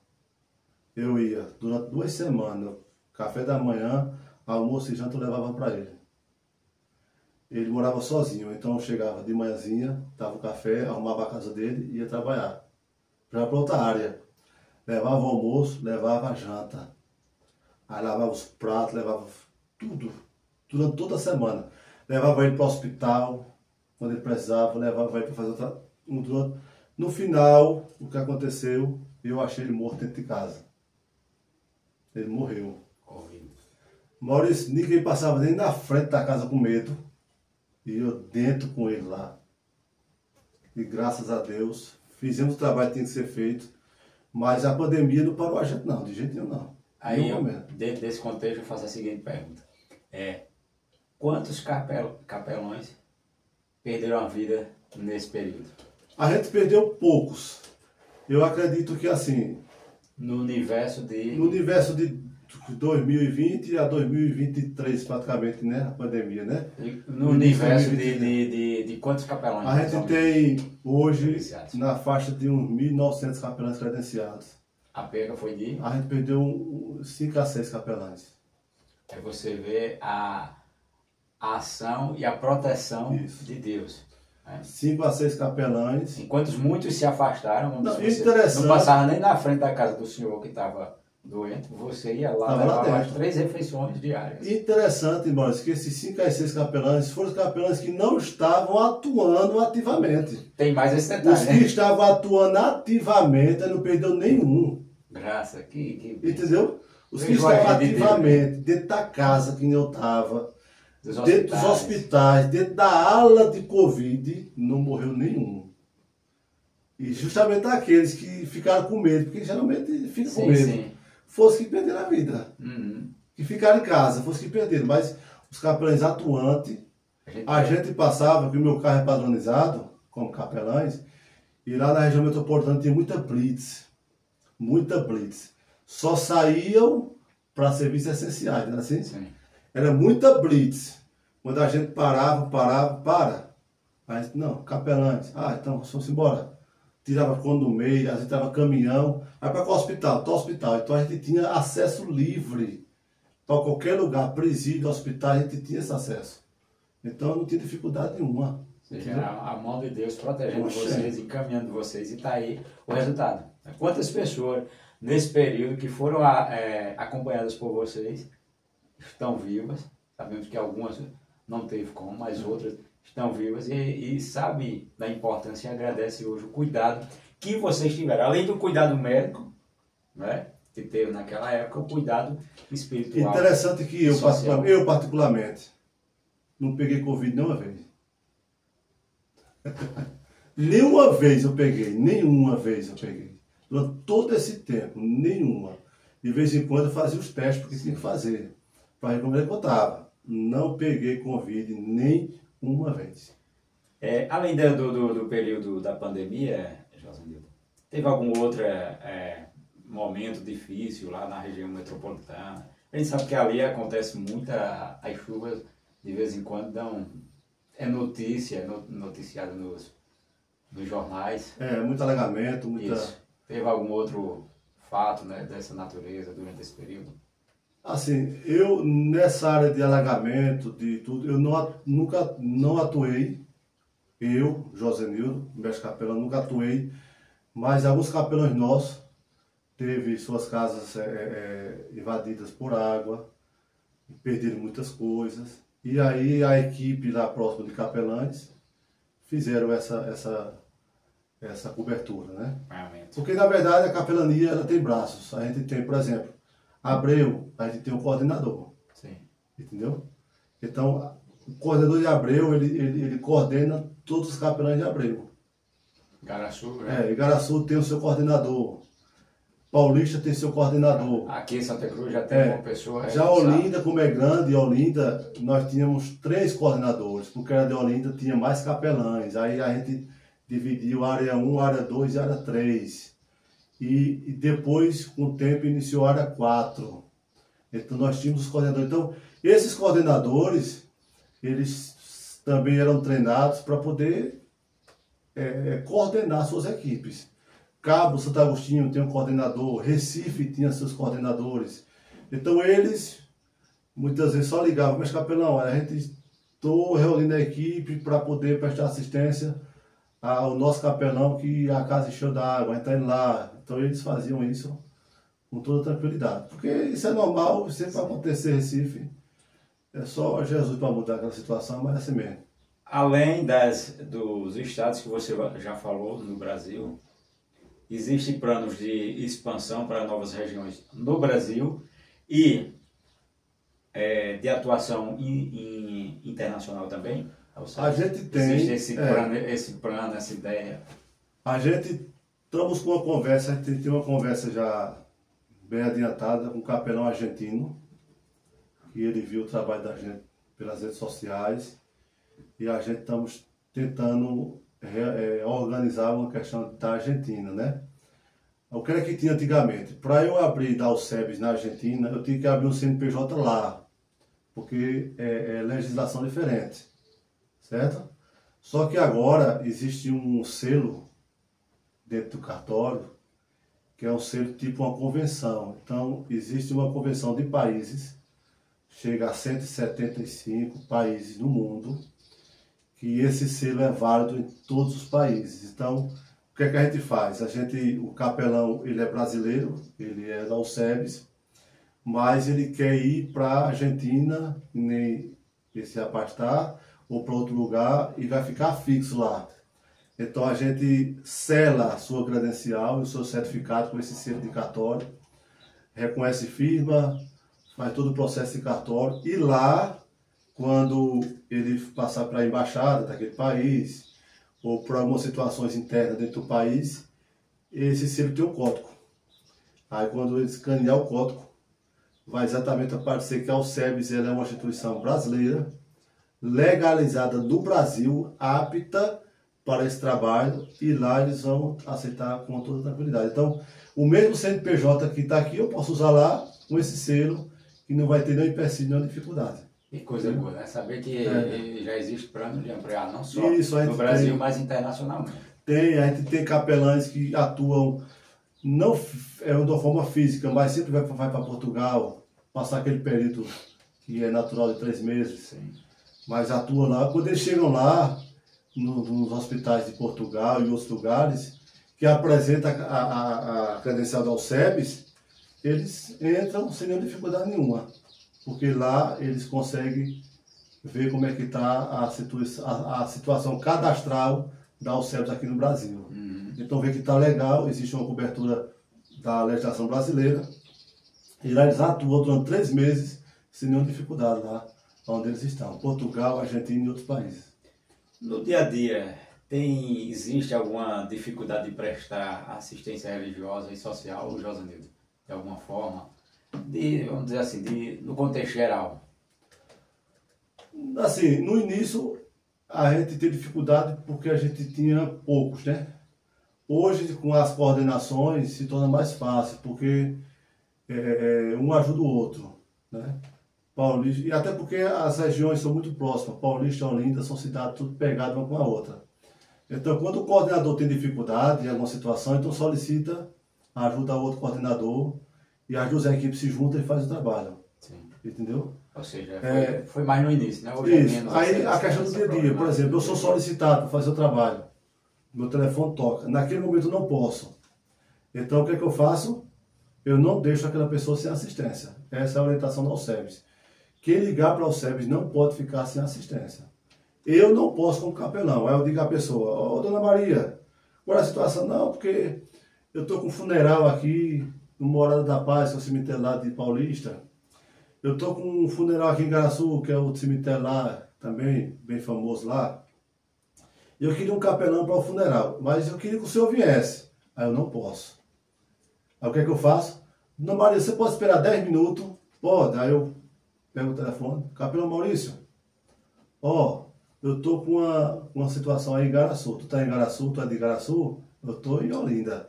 S2: Eu ia, durante 2 semanas, café da manhã, almoço e janta eu levava para ele. Ele morava sozinho, então eu chegava de manhãzinha, dava o café, arrumava a casa dele e ia trabalhar. Já para outra área. Levava o almoço, levava a janta. Aí lavava os pratos, levava tudo. Durante toda a semana. Levava ele para o hospital, quando ele precisava, levava ele para fazer outra. No final, o que aconteceu, eu achei ele morto dentro de casa. Ele morreu. Maurício, ninguém passava nem na frente da casa com medo. E eu dentro com ele lá. E graças a Deus, fizemos o trabalho que tinha que ser feito. Mas a pandemia não parou a gente não, de jeito nenhum não.
S1: Aí, dentro desse contexto, eu faço a seguinte pergunta. Quantos capelões perderam a vida nesse período?
S2: A gente perdeu poucos. Eu acredito que assim...
S1: No universo de
S2: 2020 a 2023 praticamente, né? A pandemia, né?
S1: No universo de quantos capelões?
S2: A gente tem hoje na faixa de uns 1.900 capelães credenciados.
S1: A perda foi de?
S2: A gente perdeu 5 a 6 capelães.
S1: Aí você vê a ação e a proteção de Deus.
S2: 5 a 6 capelães.
S1: Enquanto muitos se afastaram, não
S2: passava
S1: nem na frente da casa do senhor que estava doente, você ia lá levar as 3 refeições diárias.
S2: Interessante, Maurício, que esses 5 a 6 capelães foram os capelães que não estavam atuando ativamente.
S1: Tem mais esse detalhe,
S2: os que estavam atuando ativamente, não perdeu nenhum.
S1: Graça, que
S2: entendeu? Os que estavam ativamente, dentro da casa que eu estava, dentro dos hospitais, dentro da ala de Covid, não morreu nenhum. E justamente aqueles que ficaram com medo, porque geralmente ficam com medo. Sim. Fosse que perderam a vida. Que ficaram em casa, fosse que perderam. Mas os capelães atuantes, a gente passava, que o meu carro é padronizado, como capelães, e lá na região metropolitana tinha muita blitz. Muita blitz. Só saíam para serviços essenciais, não era assim?
S1: Sim.
S2: Era muita blitz. Quando a gente para. Aí, não, capelães. Então, vamos embora. Tirava quando no meio, às vezes tirava caminhão, vai para o hospital, hospital. Então a gente tinha acesso livre para qualquer lugar, presídio, hospital, a gente tinha esse acesso. Então não tinha dificuldade nenhuma.
S1: Ou seja, a mão de Deus protegendo vocês, encaminhando vocês, e está aí o resultado. Quantas pessoas nesse período que foram acompanhadas por vocês estão vivas? Sabemos que algumas não teve como, mas outras estão vivas e sabe da importância e agradece hoje o cuidado que vocês tiveram. Além do cuidado médico, né, que teve naquela época, o cuidado espiritual.
S2: Interessante que eu particularmente, não peguei Covid nenhuma vez. Nenhuma vez eu peguei. Durante todo esse tempo, nenhuma. De vez em quando eu fazia os testes, porque tinha que fazer, para ver como é que eu estava. Não peguei Covid nem uma vez.
S1: Além do período da pandemia, Josenildo, teve alguma outra momento difícil lá na região metropolitana. A gente sabe que ali acontece as chuvas de vez em quando dão, noticiado nos jornais.
S2: Muito alagamento, muita...
S1: Isso. Teve algum outro fato, né, dessa natureza durante esse período?
S2: Assim, eu nessa área de alagamento, de tudo, eu nunca não atuei, eu, Josenildo, mestre capelão, nunca atuei, mas alguns capelães nossos teve suas casas invadidas por água, perderam muitas coisas, e aí a equipe lá próxima de capelães fizeram essa cobertura, né?
S1: Realmente.
S2: Porque na verdade a capelania ela tem braços, a gente tem, por exemplo, Abreu, a gente tem um coordenador.
S1: Sim.
S2: Entendeu? Então, o coordenador de Abreu, ele coordena todos os capelães de Abreu.
S1: Igaraçu, né?
S2: Igaraçu tem o seu coordenador. Paulista tem seu coordenador.
S1: Aqui em Santa Cruz já tem uma pessoa...
S2: Já Olinda, como é grande, Olinda, nós tínhamos 3 coordenadores, porque era de Olinda tinha mais capelães. Aí a gente dividiu área 1, área 2 e área 3. E depois, com o tempo, iniciou a área 4. Então, nós tínhamos os coordenadores. Então, esses coordenadores, eles também eram treinados para poder coordenar suas equipes. Cabo Santo Agostinho tem um coordenador, Recife tinha seus coordenadores. Então, eles, muitas vezes, só ligavam, mas capelão, a gente estou reunindo a equipe para poder prestar assistência ao nosso capelão que a casa encheu d'água, está indo lá. Então eles faziam isso com toda tranquilidade. Porque isso é normal, sempre vai acontecer em Recife. É só Jesus para mudar aquela situação, mas é assim mesmo.
S1: Além dos estados que você já falou no Brasil, existem planos de expansão para novas regiões no Brasil e de atuação internacional também?
S2: A gente tem...
S1: Existe esse plano, essa ideia?
S2: A gente estamos com uma conversa, a gente tem uma conversa já bem adiantada com um capelão argentino, que ele viu o trabalho da gente pelas redes sociais, e a gente estamos tentando organizar uma questão da Argentina, né? O que era que tinha antigamente? Para eu abrir da Alcebes na Argentina, eu tinha que abrir um CNPJ lá, porque é legislação diferente. Certo? Só que agora existe um selo dentro do cartório, que é um selo tipo uma convenção. Então, existe uma convenção de países, chega a 175 países no mundo, que esse selo é válido em todos os países. Então, o que é que a gente faz? O capelão, ele é brasileiro, ele é da Alcebes, mas ele quer ir para a Argentina, nem se afastar, ou para outro lugar e vai ficar fixo lá. Então a gente sela a sua credencial e o seu certificado com esse selo de cartório, reconhece firma, faz todo o processo de cartório e lá, quando ele passar para a embaixada daquele país ou para algumas situações internas dentro do país, esse selo tem um código. Aí quando ele escanear o código, vai exatamente aparecer que a Alcebes ela é uma instituição brasileira, legalizada no Brasil, apta para esse trabalho, e lá eles vão aceitar com toda tranquilidade. Então, o mesmo CNPJ que está aqui, eu posso usar lá com esse selo, que não vai ter nenhum empecilho, nenhuma dificuldade.
S1: E coisa boa, né? Saber que já existe plano de ampliar, não só no
S2: tem,
S1: Brasil, mas internacionalmente.
S2: A gente tem capelães que atuam, não de uma forma física, mas sempre vai para Portugal, passar aquele período que é natural de 3 meses.
S1: Sim.
S2: Mas atuam lá. Quando eles chegam lá, nos hospitais de Portugal e outros lugares, que apresenta a credencial da Alcebes, eles entram sem nenhuma dificuldade nenhuma. Porque lá eles conseguem ver como é que está a situação cadastral da Alcebes aqui no Brasil.
S1: Uhum.
S2: Então vê que está legal, existe uma cobertura da legislação brasileira, e lá eles atuam durante 3 meses sem nenhuma dificuldade lá onde eles estão, Portugal, Argentina e outros países. No
S1: dia a dia, existe alguma dificuldade de prestar assistência religiosa e social, Josenildo? De alguma forma? Vamos dizer assim, no contexto geral.
S2: Assim, no início, a gente teve dificuldade porque a gente tinha poucos, né? Hoje, com as coordenações, se torna mais fácil, porque um ajuda o outro, né? Paulista, e até porque as regiões são muito próximas, Paulista e Olinda são cidades tudo pegadas uma com a outra. Então, quando o coordenador tem dificuldade em alguma situação, então solicita a ajuda ao outro coordenador e as duas equipes se juntam e fazem o trabalho.
S1: Sim.
S2: Entendeu?
S1: Ou seja, foi mais no início, né? Hoje
S2: Isso.
S1: é menos.
S2: Aí a questão do dia a dia, por exemplo, eu sou solicitado para fazer o trabalho, meu telefone toca, naquele momento eu não posso. Então, o que é que eu faço? Eu não deixo aquela pessoa sem assistência. Essa é a orientação da Alcebes. Quem ligar para a Alcebes não pode ficar sem assistência. Eu não posso como capelão. Aí eu digo à pessoa, ô dona Maria, qual é a situação? Não, porque eu estou com um funeral aqui no Morada da Paz, que é o cemitério lá de Paulista. Eu estou com um funeral aqui em Garaçu, que é outro cemitério lá, também bem famoso lá. E eu queria um capelão para o funeral, mas eu queria que o senhor viesse. Aí eu não posso. Aí o que é que eu faço? Dona Maria, você pode esperar 10 minutos? Pode. Aí eu pego o telefone. Capelão Maurício, ó, eu tô com uma situação aí em Garaçu. Tu tá em Garaçu, tu é de Garaçu? Eu tô em Olinda.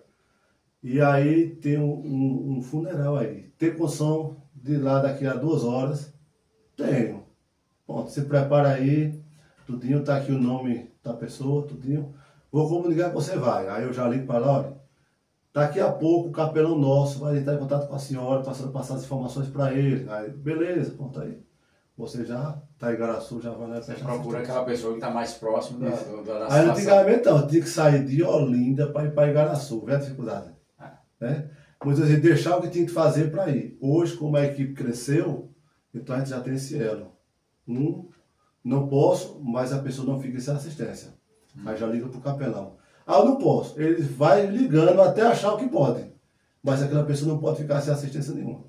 S2: E aí tem um funeral aí. Tem condição de ir lá daqui a 2 horas? Tenho. Pronto, se prepara aí. Tudinho, tá aqui o nome da pessoa, tudinho. Vou comunicar que você vai. Aí eu já ligo para lá, olha. Daqui a pouco o capelão nosso vai entrar em contato com a senhora, passar as informações para ele. Aí, beleza, pronto aí. Você já está em Garaçu, já vai lá.
S1: Você procura aquela pessoa que está mais próximo da
S2: situação. Aí antigamente não, eu tinha que sair de Olinda para ir para Igaraçu, vê a dificuldade. Né? Muitas vezes deixar o que tinha que fazer para ir. Hoje, como a equipe cresceu, então a gente já tem esse elo. Não posso, mas a pessoa não fica sem assistência. Aí já liga para o capelão. Ah, eu não posso. Ele vai ligando até achar o que pode. Mas aquela pessoa não pode ficar sem assistência nenhuma.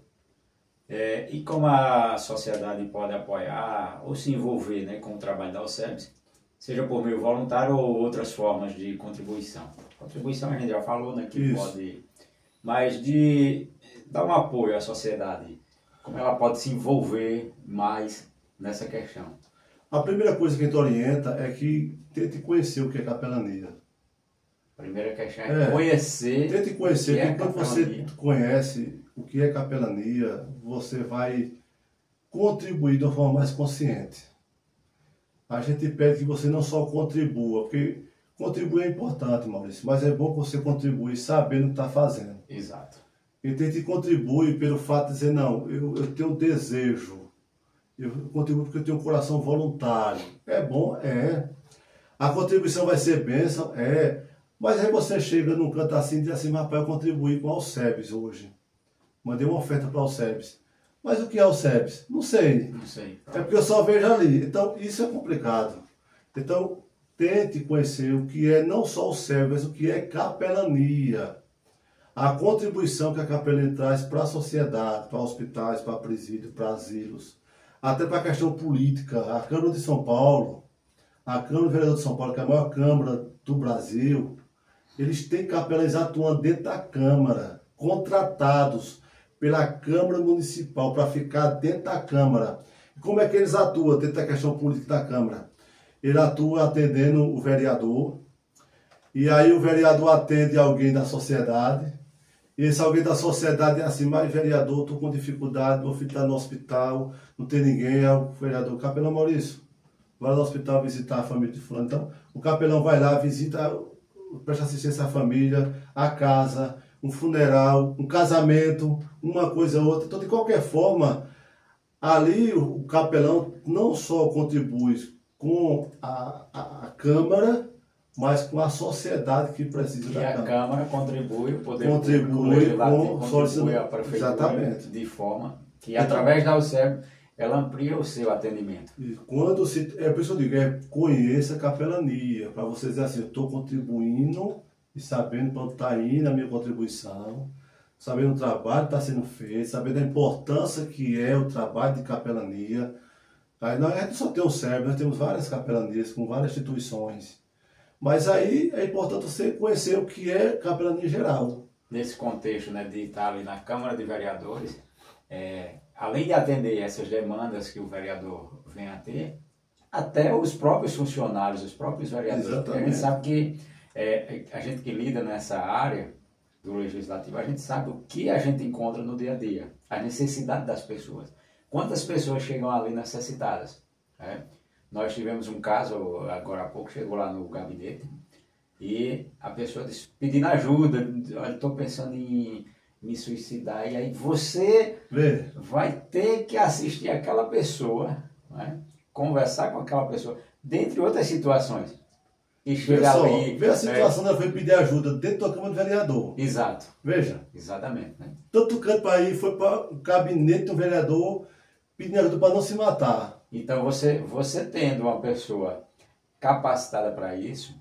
S1: E como a sociedade pode apoiar ou se envolver, né, com o trabalho da Alcebes, seja por meio voluntário ou outras formas de contribuição? Contribuição a gente já falou, né, que pode... Mas de dar um apoio à sociedade, como ela pode se envolver mais nessa questão?
S2: A primeira coisa que a gente orienta é que tente conhecer o que é capelania.
S1: A primeira questão é conhecer.
S2: Tente conhecer, porque quando você conhece o que é capelania, você vai contribuir de uma forma mais consciente. A gente pede que você não só contribua, porque contribuir é importante, Maurício, mas é bom que você contribui sabendo o que está fazendo.
S1: Exato.
S2: E tente contribuir pelo fato de dizer, não, eu tenho um desejo, eu contribuo porque eu tenho um coração voluntário. É bom? É. A contribuição vai ser bênção? É. Mas aí você chega num canto assim e diz assim, rapaz, eu contribuí com a Alcebes hoje. Mandei uma oferta para a Alcebes. Mas o que é Alcebes? Não sei.
S1: Não sei.
S2: É porque eu só vejo ali. Então, isso é complicado. Então, tente conhecer o que é não só o Alcebes, mas o que é capelania. A contribuição que a capelania traz para a sociedade, para hospitais, para presídios, para asilos. Até para a questão política. A Câmara de São Paulo, a Câmara de Vereadores de São Paulo, que é a maior Câmara do Brasil, eles têm capelães atuando dentro da Câmara, contratados pela Câmara Municipal para ficar dentro da Câmara. Como é que eles atuam dentro da questão política da Câmara? Ele atua atendendo o vereador, e aí o vereador atende alguém da sociedade, e esse alguém da sociedade é assim, mas vereador, estou com dificuldade, meu filho está no hospital, não tem ninguém, é o vereador, capelão Maurício, vai no hospital visitar a família de fulano. Então, o capelão vai lá, visita, presta assistência à família, à casa, um funeral, um casamento, uma coisa ou outra. Então, de qualquer forma, ali o capelão não só contribui com a Câmara, mas com a sociedade que precisa da Câmara.
S1: E a Câmara contribui, o Poder
S2: Público,
S1: o Legislativo
S2: contribui
S1: a Prefeitura,
S2: exatamente.
S1: De forma que, através da Alcebes, ela amplia o seu atendimento.
S2: E quando é por isso que eu digo, conheça a capelania, para você dizer assim, eu estou contribuindo e sabendo para onde está indo a minha contribuição, sabendo o trabalho que está sendo feito, sabendo a importância que é o trabalho de capelania. Aí nós a gente só tem o CERB, nós temos várias capelanias com várias instituições. Mas aí é importante você conhecer o que é capelania geral.
S1: Nesse contexto, né, de estar ali na Câmara de Vereadores, além de atender essas demandas que o vereador vem a ter, até os próprios funcionários, os próprios vereadores. Porque a gente sabe que A gente que lida nessa área do legislativo, a gente sabe o que a gente encontra no dia a dia, a necessidade das pessoas. Quantas pessoas chegam ali necessitadas? Né? Nós tivemos um caso, agora há pouco, chegou lá no gabinete, e a pessoa disse, pedindo ajuda, olha, estou pensando em me suicidar, e aí você vai ter que assistir aquela pessoa, né? Conversar com aquela pessoa, dentre outras situações. E chegar ali...
S2: Vê a situação dela foi pedir ajuda dentro da Câmara do Vereador.
S1: Exato.
S2: Veja.
S1: Exatamente. Né?
S2: Tanto canto para ir, foi para o gabinete do vereador pedindo ajuda para não se matar.
S1: Então, você tendo uma pessoa capacitada para isso,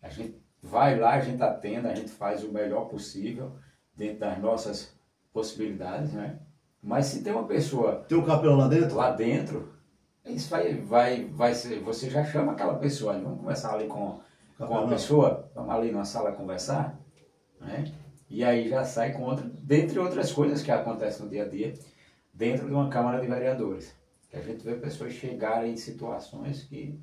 S1: a gente vai lá, a gente atende, a gente faz o melhor possível, dentro das nossas possibilidades, né? Mas se tem uma pessoa...
S2: Tem um capelão lá dentro?
S1: Lá dentro, isso vai ser... Você já chama aquela pessoa, vamos conversar ali com a pessoa, vamos ali numa sala conversar, né? E aí já sai com outra... Dentre outras coisas que acontecem no dia a dia, dentro de uma Câmara de Vereadores. Que a gente vê pessoas chegarem em situações que...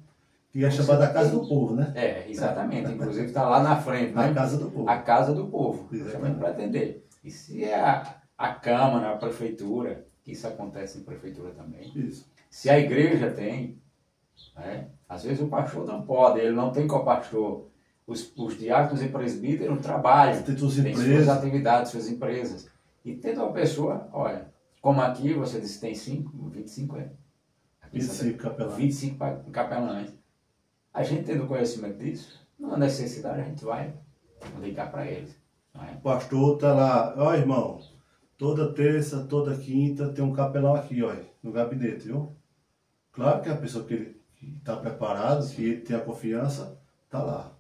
S2: Que é chamada a Casa do Povo, né?
S1: Exatamente. Inclusive está lá na frente, né?
S2: A Casa do Povo.
S1: A Casa do Povo. Chamando para atender. E se é a Câmara, a Prefeitura, que isso acontece em Prefeitura também.
S2: Isso.
S1: Se a igreja tem, né? Às vezes o pastor não pode, ele não tem co-pastor. Os diáconos e presbíteros trabalham,
S2: tem
S1: suas atividades, suas empresas. E tendo uma pessoa, olha, como aqui você disse tem 25,
S2: 25 capelães.
S1: 25 capelães. A gente tendo conhecimento disso, não há necessidade, a gente vai ligar para eles.
S2: O pastor está lá, ó irmão, toda terça, toda quinta tem um capelão aqui, ó, no gabinete, viu? Claro que a pessoa que está preparada, que ele tem a confiança, está lá.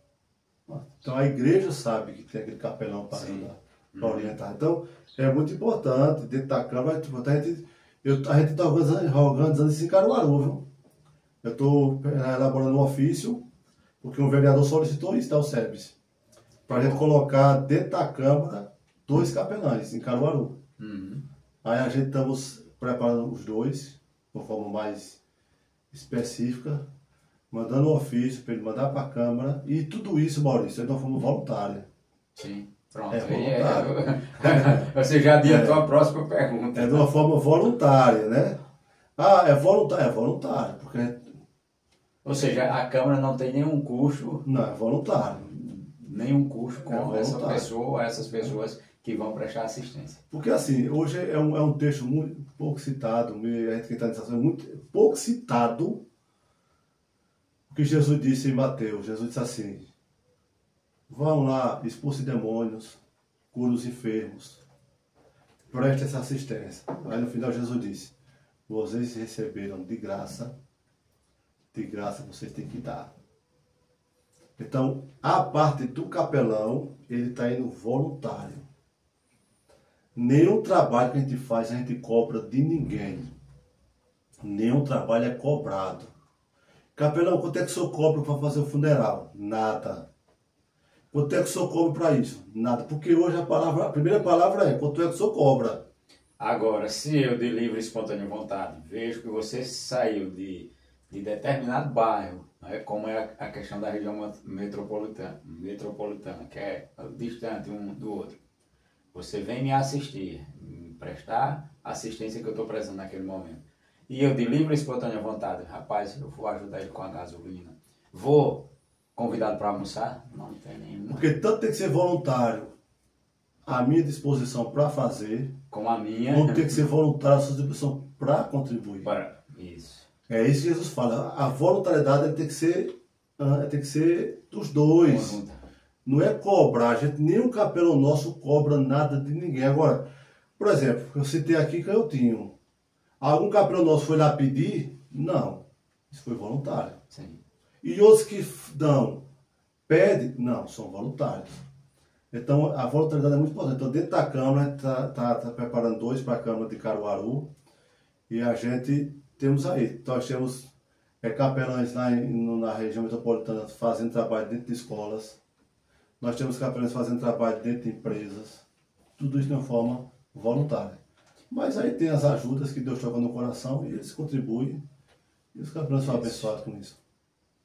S2: Então a igreja sabe que tem aquele capelão para ajudar, para orientar. Então é muito importante, dentro da Câmara, a gente está organizando isso em Caruaru, viu? Eu estou elaborando um ofício, porque um vereador solicitou isso, o SEBS, para a gente colocar dentro da Câmara 2 capelães em Caruaru. Aí a gente estamos preparando os 2, de uma forma mais específica, mandando um ofício para ele mandar para a Câmara, e tudo isso, Maurício, é de uma forma voluntária.
S1: Sim, pronto.
S2: É voluntário.
S1: Você já adiantou a próxima pergunta.
S2: É de uma forma voluntária, né? Ah, é voluntário? É voluntário, porque...
S1: Ou seja, a Câmara não tem nenhum custo...
S2: Não, é voluntário.
S1: Nenhum custo com essa pessoa ou essas pessoas que vão prestar assistência.
S2: Porque assim, hoje é um texto muito pouco citado, a gente que está nessa é muito pouco citado, o que Jesus disse em Mateus. Jesus disse assim, vão lá, expulse demônios, cure os enfermos, preste essa assistência. Aí no final Jesus disse, vocês receberam de graça vocês têm que dar. Então, a parte do capelão, ele está indo voluntário. Nenhum trabalho que a gente faz, a gente cobra de ninguém. Nenhum trabalho é cobrado. Capelão, quanto é que o senhor cobra para fazer o funeral? Nada. Quanto é que o senhor cobra para isso? Nada. Porque hoje a primeira palavra é, quanto é que o senhor cobra?
S1: Agora, se eu de livre e espontânea vontade vejo que você saiu de determinado bairro, né, como é a questão da região metropolitana, que é distante um do outro, você vem me assistir, me prestar assistência que eu estou precisando naquele momento. E eu de livre e espontânea vontade, rapaz, eu vou ajudar ele com a gasolina. Vou convidado para almoçar? Não tem nenhum.
S2: Porque tanto tem que ser voluntário à minha disposição para fazer,
S1: como a minha,
S2: como tem que ser voluntário à sua disposição para contribuir.
S1: Isso.
S2: É isso que Jesus fala. A voluntariedade tem que ser dos dois. Não é cobrar. Nenhum capelão nosso cobra nada de ninguém. Agora, por exemplo, eu citei aqui Canhotinho. Algum capelão nosso foi lá pedir? Não. Isso foi voluntário.
S1: Sim.
S2: E outros que pedem? Não, são voluntários. Então, a voluntariedade é muito importante. Então, dentro da Câmara, a gente está preparando 2 para a Câmara de Caruaru. E a gente... Temos aí, nós temos capelães lá na região metropolitana fazendo trabalho dentro de escolas. Nós temos capelães fazendo trabalho dentro de empresas. Tudo isso de uma forma voluntária. Mas aí tem as ajudas que Deus toca no coração e eles contribuem. E os capelães são abençoados com isso.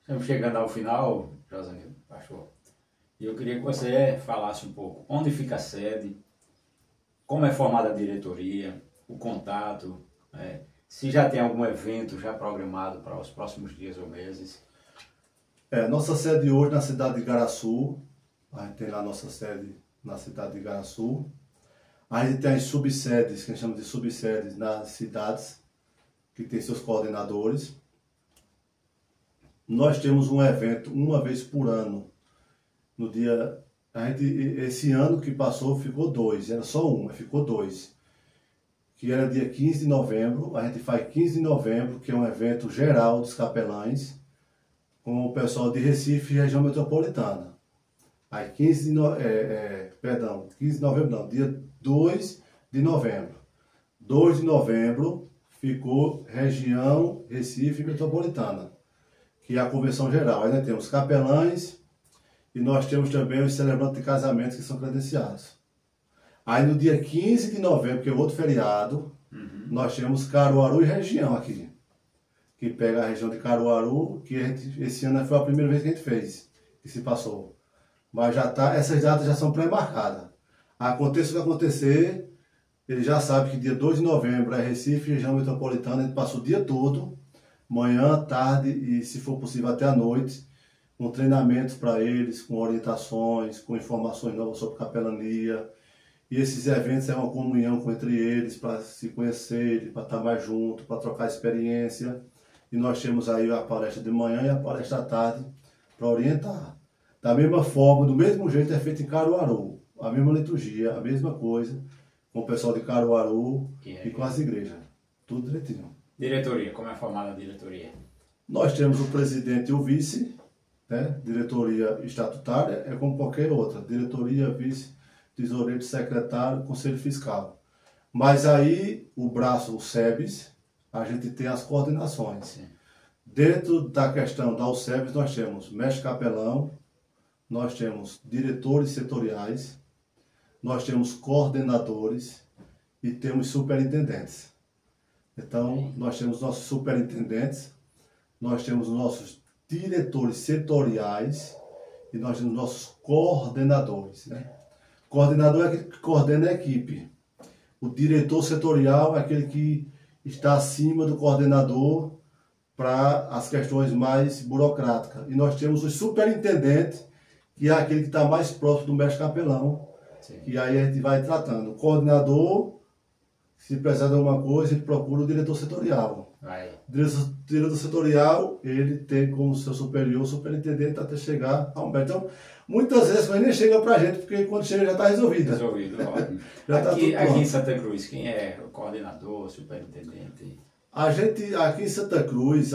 S1: Estamos chegando ao final, Josanildo, pastor. Eu queria que você falasse um pouco onde fica a sede, como é formada a diretoria, o contato, se já tem algum evento já programado para os próximos dias ou meses.
S2: Nossa sede hoje na cidade de Igaraçu, a gente tem lá a nossa sede na cidade de Igaraçu. A gente tem as subsedes, que a gente chama de subsedes nas cidades, que tem seus coordenadores. Nós temos um evento uma vez por ano, no dia... esse ano que passou ficou 2, era só um, mas ficou 2. Que era dia 15 de novembro, a gente faz 15 de novembro, que é um evento geral dos capelães, com o pessoal de Recife e região metropolitana. Aí 15 de novembro não, dia 2 de novembro. 2 de novembro ficou região Recife metropolitana, que é a convenção geral. Aí nós temos capelães e nós temos também os celebrantes de casamentos que são credenciados. Aí no dia 15 de novembro, que é outro feriado, nós temos Caruaru e região aqui. Que pega a região de Caruaru, que esse ano foi a primeira vez que a gente fez, que se passou. Mas já tá, essas datas já são pré-marcadas. Aconteça o que acontecer, ele já sabe que dia 2 de novembro é Recife, região metropolitana, a gente passa o dia todo, manhã, tarde e, se for possível, até a noite, com treinamentos para eles, com orientações, com informações novas sobre capelania. E esses eventos é uma comunhão entre eles, para se conhecerem, para estar mais junto, para trocar experiência. E nós temos aí a palestra de manhã e a palestra à tarde para orientar. Da mesma forma, do mesmo jeito é feito em Caruaru. A mesma liturgia, a mesma coisa, com o pessoal de Caruaru e com as igrejas. Tudo direitinho.
S1: Diretoria, como é formada a diretoria?
S2: Nós temos o presidente e o vice, né? Diretoria estatutária é como qualquer outra. Diretoria, vice, tesoureiro, secretário, conselho fiscal. Mas aí, o braço, o SEBS, a gente tem as coordenações. Sim. Dentro da questão da USEBS, nós temos mestre capelão, nós temos diretores setoriais, nós temos coordenadores e temos superintendentes. Então, nós temos nossos superintendentes, nós temos nossos diretores setoriais e nós temos nossos coordenadores, né? Coordenador é aquele que coordena a equipe. O diretor setorial é aquele que está acima do coordenador para as questões mais burocráticas. E nós temos o superintendente, que é aquele que está mais próximo do mestre capelão. Sim. E aí a gente vai tratando. O coordenador, se precisar de alguma coisa, ele procura o diretor setorial. O diretor setorial, ele tem como seu superior o superintendente até chegar ao mestre. Então, muitas vezes ele nem chega para a gente, porque quando chega já está resolvido.
S1: Resolvido, ótimo. Aqui em Santa Cruz, quem é o coordenador, superintendente?
S2: Aqui em Santa Cruz,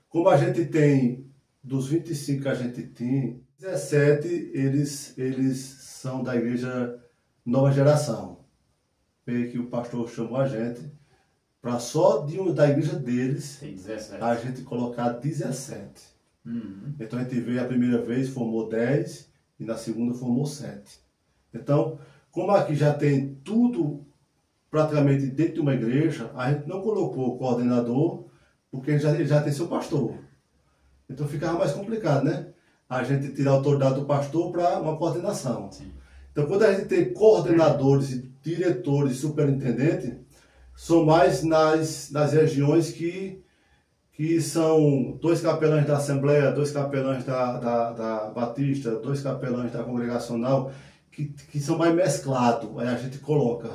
S2: como a gente tem, dos 25 que a gente tem, 17 eles são da igreja Nova Geração. Que o pastor chamou a gente, para só da igreja deles,
S1: tem 17.
S2: A gente colocar 17. Então a gente veio a primeira vez, formou 10, e na segunda formou 7. Então, como aqui já tem tudo praticamente dentro de uma igreja, a gente não colocou o coordenador, porque ele já tem seu pastor. Então ficava mais complicado, né? A gente tirar a autoridade do pastor para uma coordenação. Sim. Então quando a gente tem coordenadores, diretores e superintendentes, são mais nas regiões que são 2 capelães da Assembleia, 2 capelães da Batista, 2 capelães da Congregacional, que são mais mesclados, aí a gente coloca.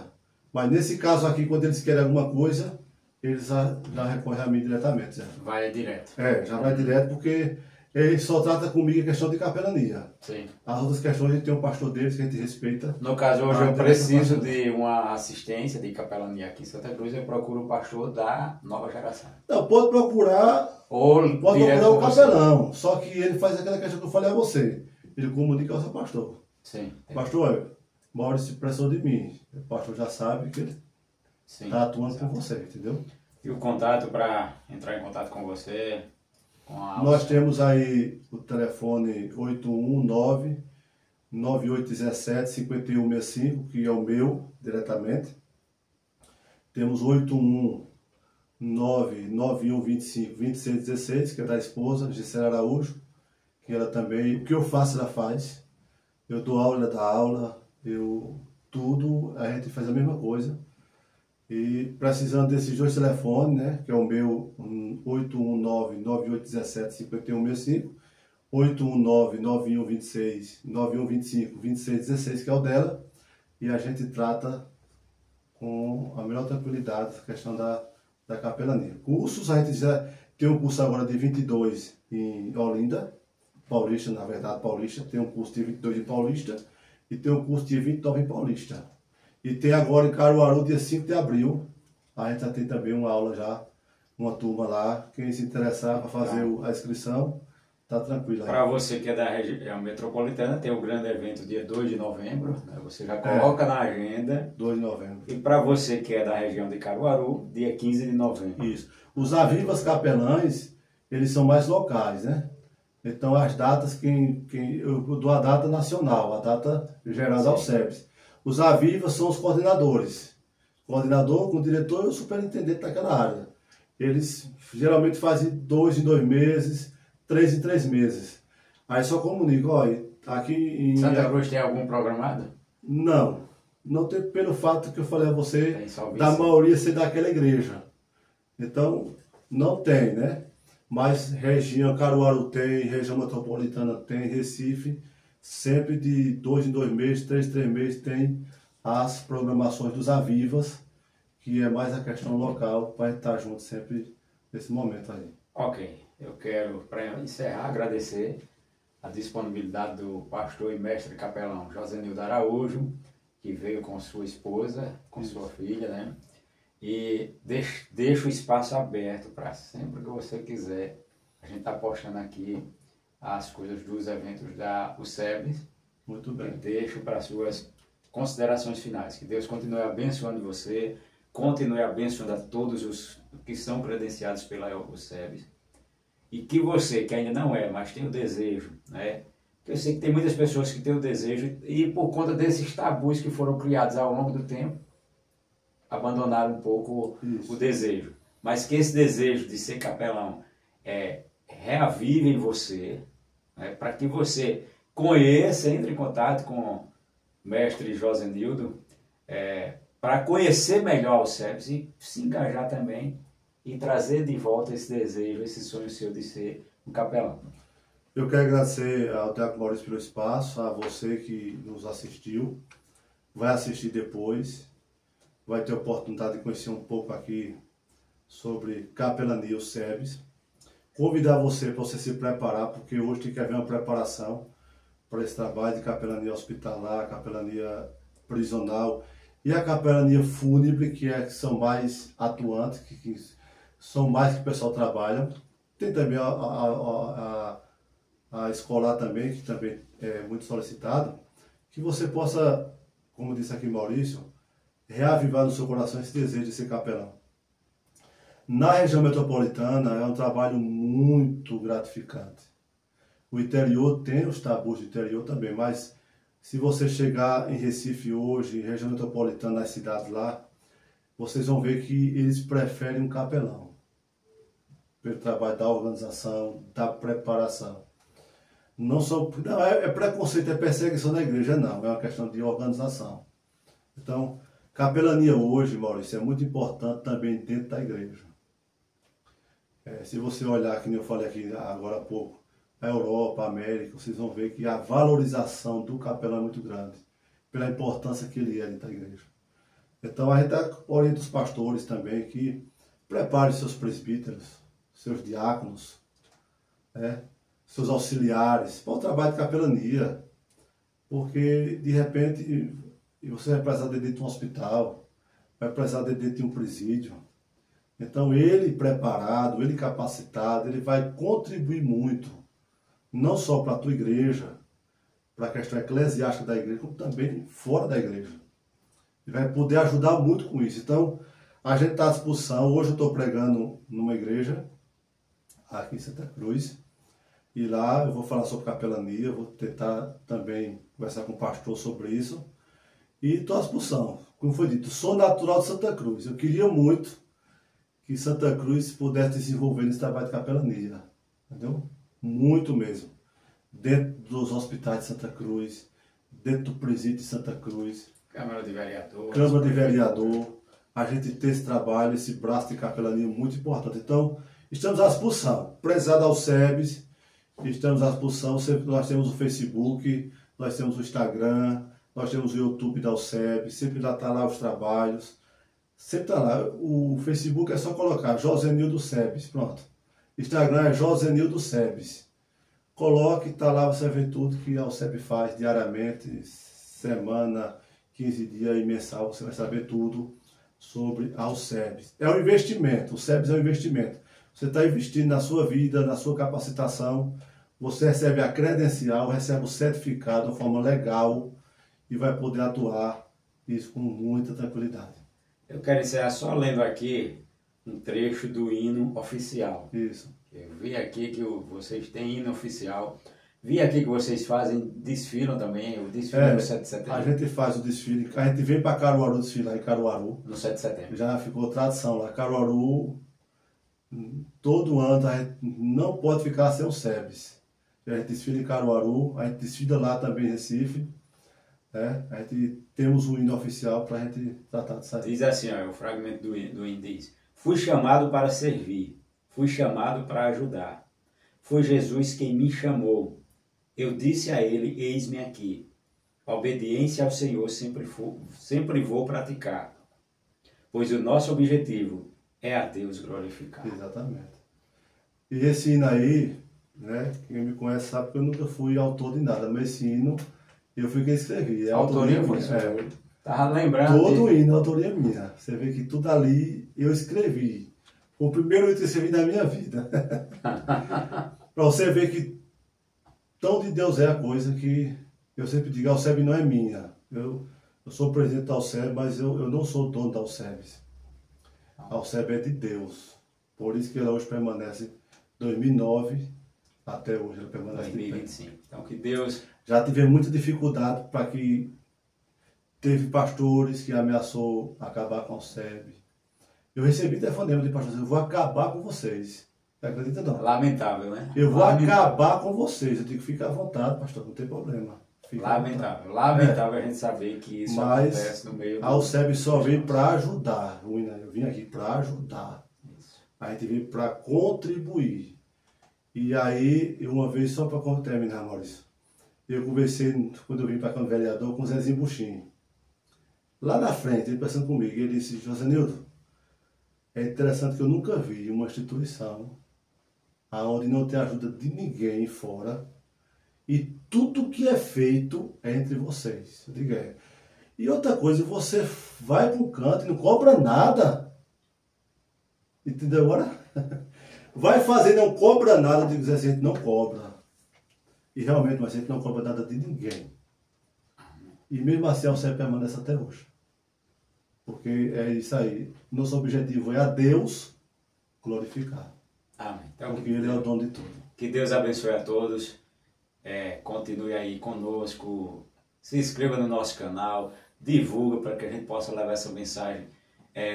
S2: Mas nesse caso aqui, quando eles querem alguma coisa, eles já recorrem a mim diretamente. Já.
S1: Vai direto.
S2: Já vai direto, porque ele só trata comigo a questão de capelania.
S1: Sim.
S2: As outras questões a gente tem um pastor deles que a gente respeita.
S1: No caso, hoje eu preciso de uma assistência de capelania aqui em Santa Cruz, eu procuro o pastor da Nova Geração.
S2: Não, pode procurar o capelão, só que ele faz aquela questão que eu falei a você. Ele comunica ao seu pastor.
S1: Sim.
S2: Pastor, Maurício precisou de mim. O pastor já sabe que ele está atuando com você, entendeu?
S1: E o contato para entrar em contato com você?
S2: Nós temos aí o telefone 819-9817-5165, que é o meu, diretamente. Temos 819-9125-2616, que é da esposa, Gisela Araújo, que ela também, o que eu faço, ela faz. Eu dou aula, ela dá aula, tudo, a gente faz a mesma coisa. E precisando desses dois telefones, né, que é o meu 819-9817-5165, 819-9126-9125-2616, que é o dela, e a gente trata com a melhor tranquilidade a questão da capelania. Cursos, a gente já tem um curso agora de 22 em Olinda, Paulista, na verdade, Paulista, tem um curso de 22 em Paulista e tem um curso de 29 em Paulista. E tem agora em Caruaru, dia 5 de abril, a gente já tem também uma aula já, uma turma lá, quem se interessar para fazer a inscrição, tá tranquilo.
S1: Para você que é da região metropolitana, tem o grande evento dia 2 de novembro, né? Você já coloca na agenda.
S2: 2 de novembro.
S1: E para você que é da região de Caruaru, dia 15 de novembro.
S2: Isso. Os Avivas Capelães, eles são mais locais, né? Então as datas, eu dou a data nacional, a data gerada ao SEBS. Os Avivas são os coordenadores. Coordenador com o diretor e o superintendente daquela área. Eles geralmente fazem 2 em 2 meses, 3 em 3 meses. Aí só comunico, olha, aqui em...
S1: Santa Cruz tem algum programado?
S2: Não. Não tem, pelo fato que eu falei a você, da maioria ser daquela igreja. Então, não tem, né? Mas região Caruaru tem, região metropolitana tem, Recife, sempre de 2 em 2 meses, 3 em 3 meses tem as programações dos Avivas, que é mais a questão local, para estar junto sempre nesse momento aí.
S1: Ok, eu quero, para encerrar, agradecer a disponibilidade do pastor e mestre capelão Josenildo Araújo, que veio com sua esposa, com sua filha, né? E deixa o espaço aberto para sempre que você quiser. A gente está postando aqui as coisas dos eventos da USEBS.
S2: Muito bem.
S1: Deixo para suas considerações finais. Que Deus continue abençoando você, continue abençoando a todos os que são credenciados pela USEBS. E que você, que ainda não é, mas tem o desejo, né? Eu sei que tem muitas pessoas que têm o desejo e por conta desses tabus que foram criados ao longo do tempo, abandonaram um pouco o desejo. Mas que esse desejo de ser capelão reavive em você, né, para que você conheça, entre em contato com o mestre Josenildo, para conhecer melhor o SEBS e se engajar também e trazer de volta esse desejo, esse sonho seu de ser um capelão.
S2: Eu quero agradecer ao Diácono Maurício pelo espaço, a você que nos assistiu, vai assistir depois, vai ter a oportunidade de conhecer um pouco aqui sobre capelania e o SEBS. Convidar você para você se preparar, porque hoje tem que haver uma preparação para esse trabalho de capelania hospitalar, capelania prisional e a capelania fúnebre, que são mais atuantes, que são mais que o pessoal trabalha. Tem também a escolar também, que também é muito solicitado, que você possa, como disse aqui Maurício, reavivar no seu coração esse desejo de ser capelão. Na região metropolitana é um trabalho muito gratificante. O interior tem os tabus do interior também, mas se você chegar em Recife hoje, em região metropolitana, nas cidades lá, vocês vão ver que eles preferem um capelão. Pelo trabalho da organização, da preparação. Não é preconceito, é perseguição da igreja, não. É uma questão de organização. Então, capelania hoje, Maurício, é muito importante também dentro da igreja. Se você olhar, que nem eu falei aqui agora há pouco, a Europa, a América, vocês vão ver que a valorização do capelão é muito grande, pela importância que ele é dentro da igreja. Então, a gente orienta os pastores também que preparem seus presbíteros, seus diáconos, seus auxiliares, para o trabalho de capelania, porque de repente você vai precisar de dentro de um hospital, vai precisar de dentro de um presídio. Então ele preparado, ele capacitado, ele vai contribuir muito, não só para a tua igreja, para a questão eclesiástica da igreja, como também fora da igreja. Ele vai poder ajudar muito com isso. Então a gente está à disposição. Hoje eu estou pregando numa igreja, aqui em Santa Cruz, e lá eu vou falar sobre capelania, vou tentar também conversar com o pastor sobre isso. E estou à disposição. Como foi dito, sou natural de Santa Cruz. Eu queria muito que Santa Cruz pudesse desenvolver nesse trabalho de capelania. Entendeu? Muito mesmo. dentro dos hospitais de Santa Cruz, dentro do presídio de Santa Cruz,
S1: Câmara de Vereador.
S2: Câmara de Vereador, a gente ter esse trabalho, esse braço de capelania muito importante. Então, estamos à disposição. Prezado ao SEBS, estamos à disposição. Nós temos o Facebook, nós temos o Instagram, nós temos o YouTube da UCEB, sempre lá está lá os trabalhos. Sempre está lá. O Facebook é só colocar Josenildo Sebes, pronto. Instagram é Josenildo Sebes. Coloque, está lá, você vê tudo que a UCEB faz diariamente, semana, 15 dias e mensal, você vai saber tudo sobre a UCEB. É um investimento, o SEBS é um investimento. Você está investindo na sua vida, na sua capacitação, você recebe a credencial, recebe o certificado de forma legal e vai poder atuar isso com muita tranquilidade.
S1: Eu quero encerrar só lendo aqui um trecho do hino oficial.
S2: Isso.
S1: Eu vi aqui que vocês têm hino oficial. Vi aqui que vocês desfilam também, o desfile no 7 de setembro.
S2: A gente faz o desfile, a gente vem para Caruaru desfilar em Caruaru.
S1: No 7 de setembro.
S2: Já ficou tradição lá. Caruaru, todo ano, a gente não pode ficar sem o SEBS. A gente desfila em Caruaru, a gente desfila lá também em Recife. A gente temos um hino oficial para a gente tratar disso aí.
S1: Diz assim, ó, o fragmento do hino diz: fui chamado para servir, fui chamado para ajudar. Foi Jesus quem me chamou. Eu disse a ele, eis-me aqui. A obediência ao Senhor sempre vou praticar, pois o nosso objetivo é a Deus glorificar.
S2: Exatamente. E esse hino aí, né, quem me conhece sabe que eu nunca fui autor de nada, mas esse hino eu fui quem escrevi.
S1: A autoria foi sua. Estava lembrando.
S2: Todo o hino, a autoria minha. Você vê que tudo ali eu escrevi. Foi o primeiro hino que eu escrevi na minha vida. Para você ver que tão de Deus é a coisa que eu sempre digo, a UCEB não é minha. Eu sou presidente da UCEB, mas eu não sou dono da UCEB. A UCEB é de Deus. Por isso que ela hoje permanece 2009 até hoje. Ela permanece
S1: 2025. Então que Deus...
S2: Já tive muita dificuldade para que... Teve pastores que ameaçou acabar com a UCEB. Eu recebi telefonema de pastores, eu vou acabar com vocês. Você acredita não?
S1: Lamentável, né?
S2: Eu vou acabar com vocês. Eu digo, fica à vontade, pastor, não tem problema.
S1: Lamentável. Lamentável a gente saber que isso acontece no meio do...
S2: A UCEB só veio para ajudar. Eu vim aqui para ajudar. Isso. A gente veio para contribuir. E aí, uma vez, só para terminar, Maurício, eu conversei, quando eu vim para cá no vereador, com o Zezinho Buchinho. Lá na frente, ele pensando comigo, ele disse, Josenildo, é interessante que eu nunca vi uma instituição onde não tem ajuda de ninguém fora e tudo que é feito é entre vocês. Eu digo, é. E outra coisa, você vai para um canto e não cobra nada. Entendeu agora? Vai fazer e não cobra nada. Eu digo, a gente não cobra. E realmente, mas a gente não cobra nada de ninguém. E mesmo assim, a UCEB permanece até hoje. Porque é isso aí. Nosso objetivo é a Deus glorificar.
S1: Amém. Então,
S2: porque Ele é o dono de tudo.
S1: Que Deus abençoe a todos. Continue aí conosco. Se inscreva no nosso canal. Divulga para que a gente possa levar essa mensagem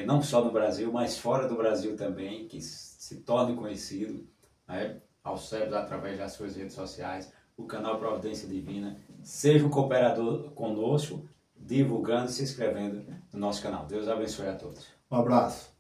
S1: não só no Brasil, mas fora do Brasil também. Que se torne conhecido, né, ao SEBS através das suas redes sociais. O canal Providência Divina. Seja um cooperador conosco, divulgando, se inscrevendo no nosso canal. Deus abençoe a todos.
S2: Um abraço.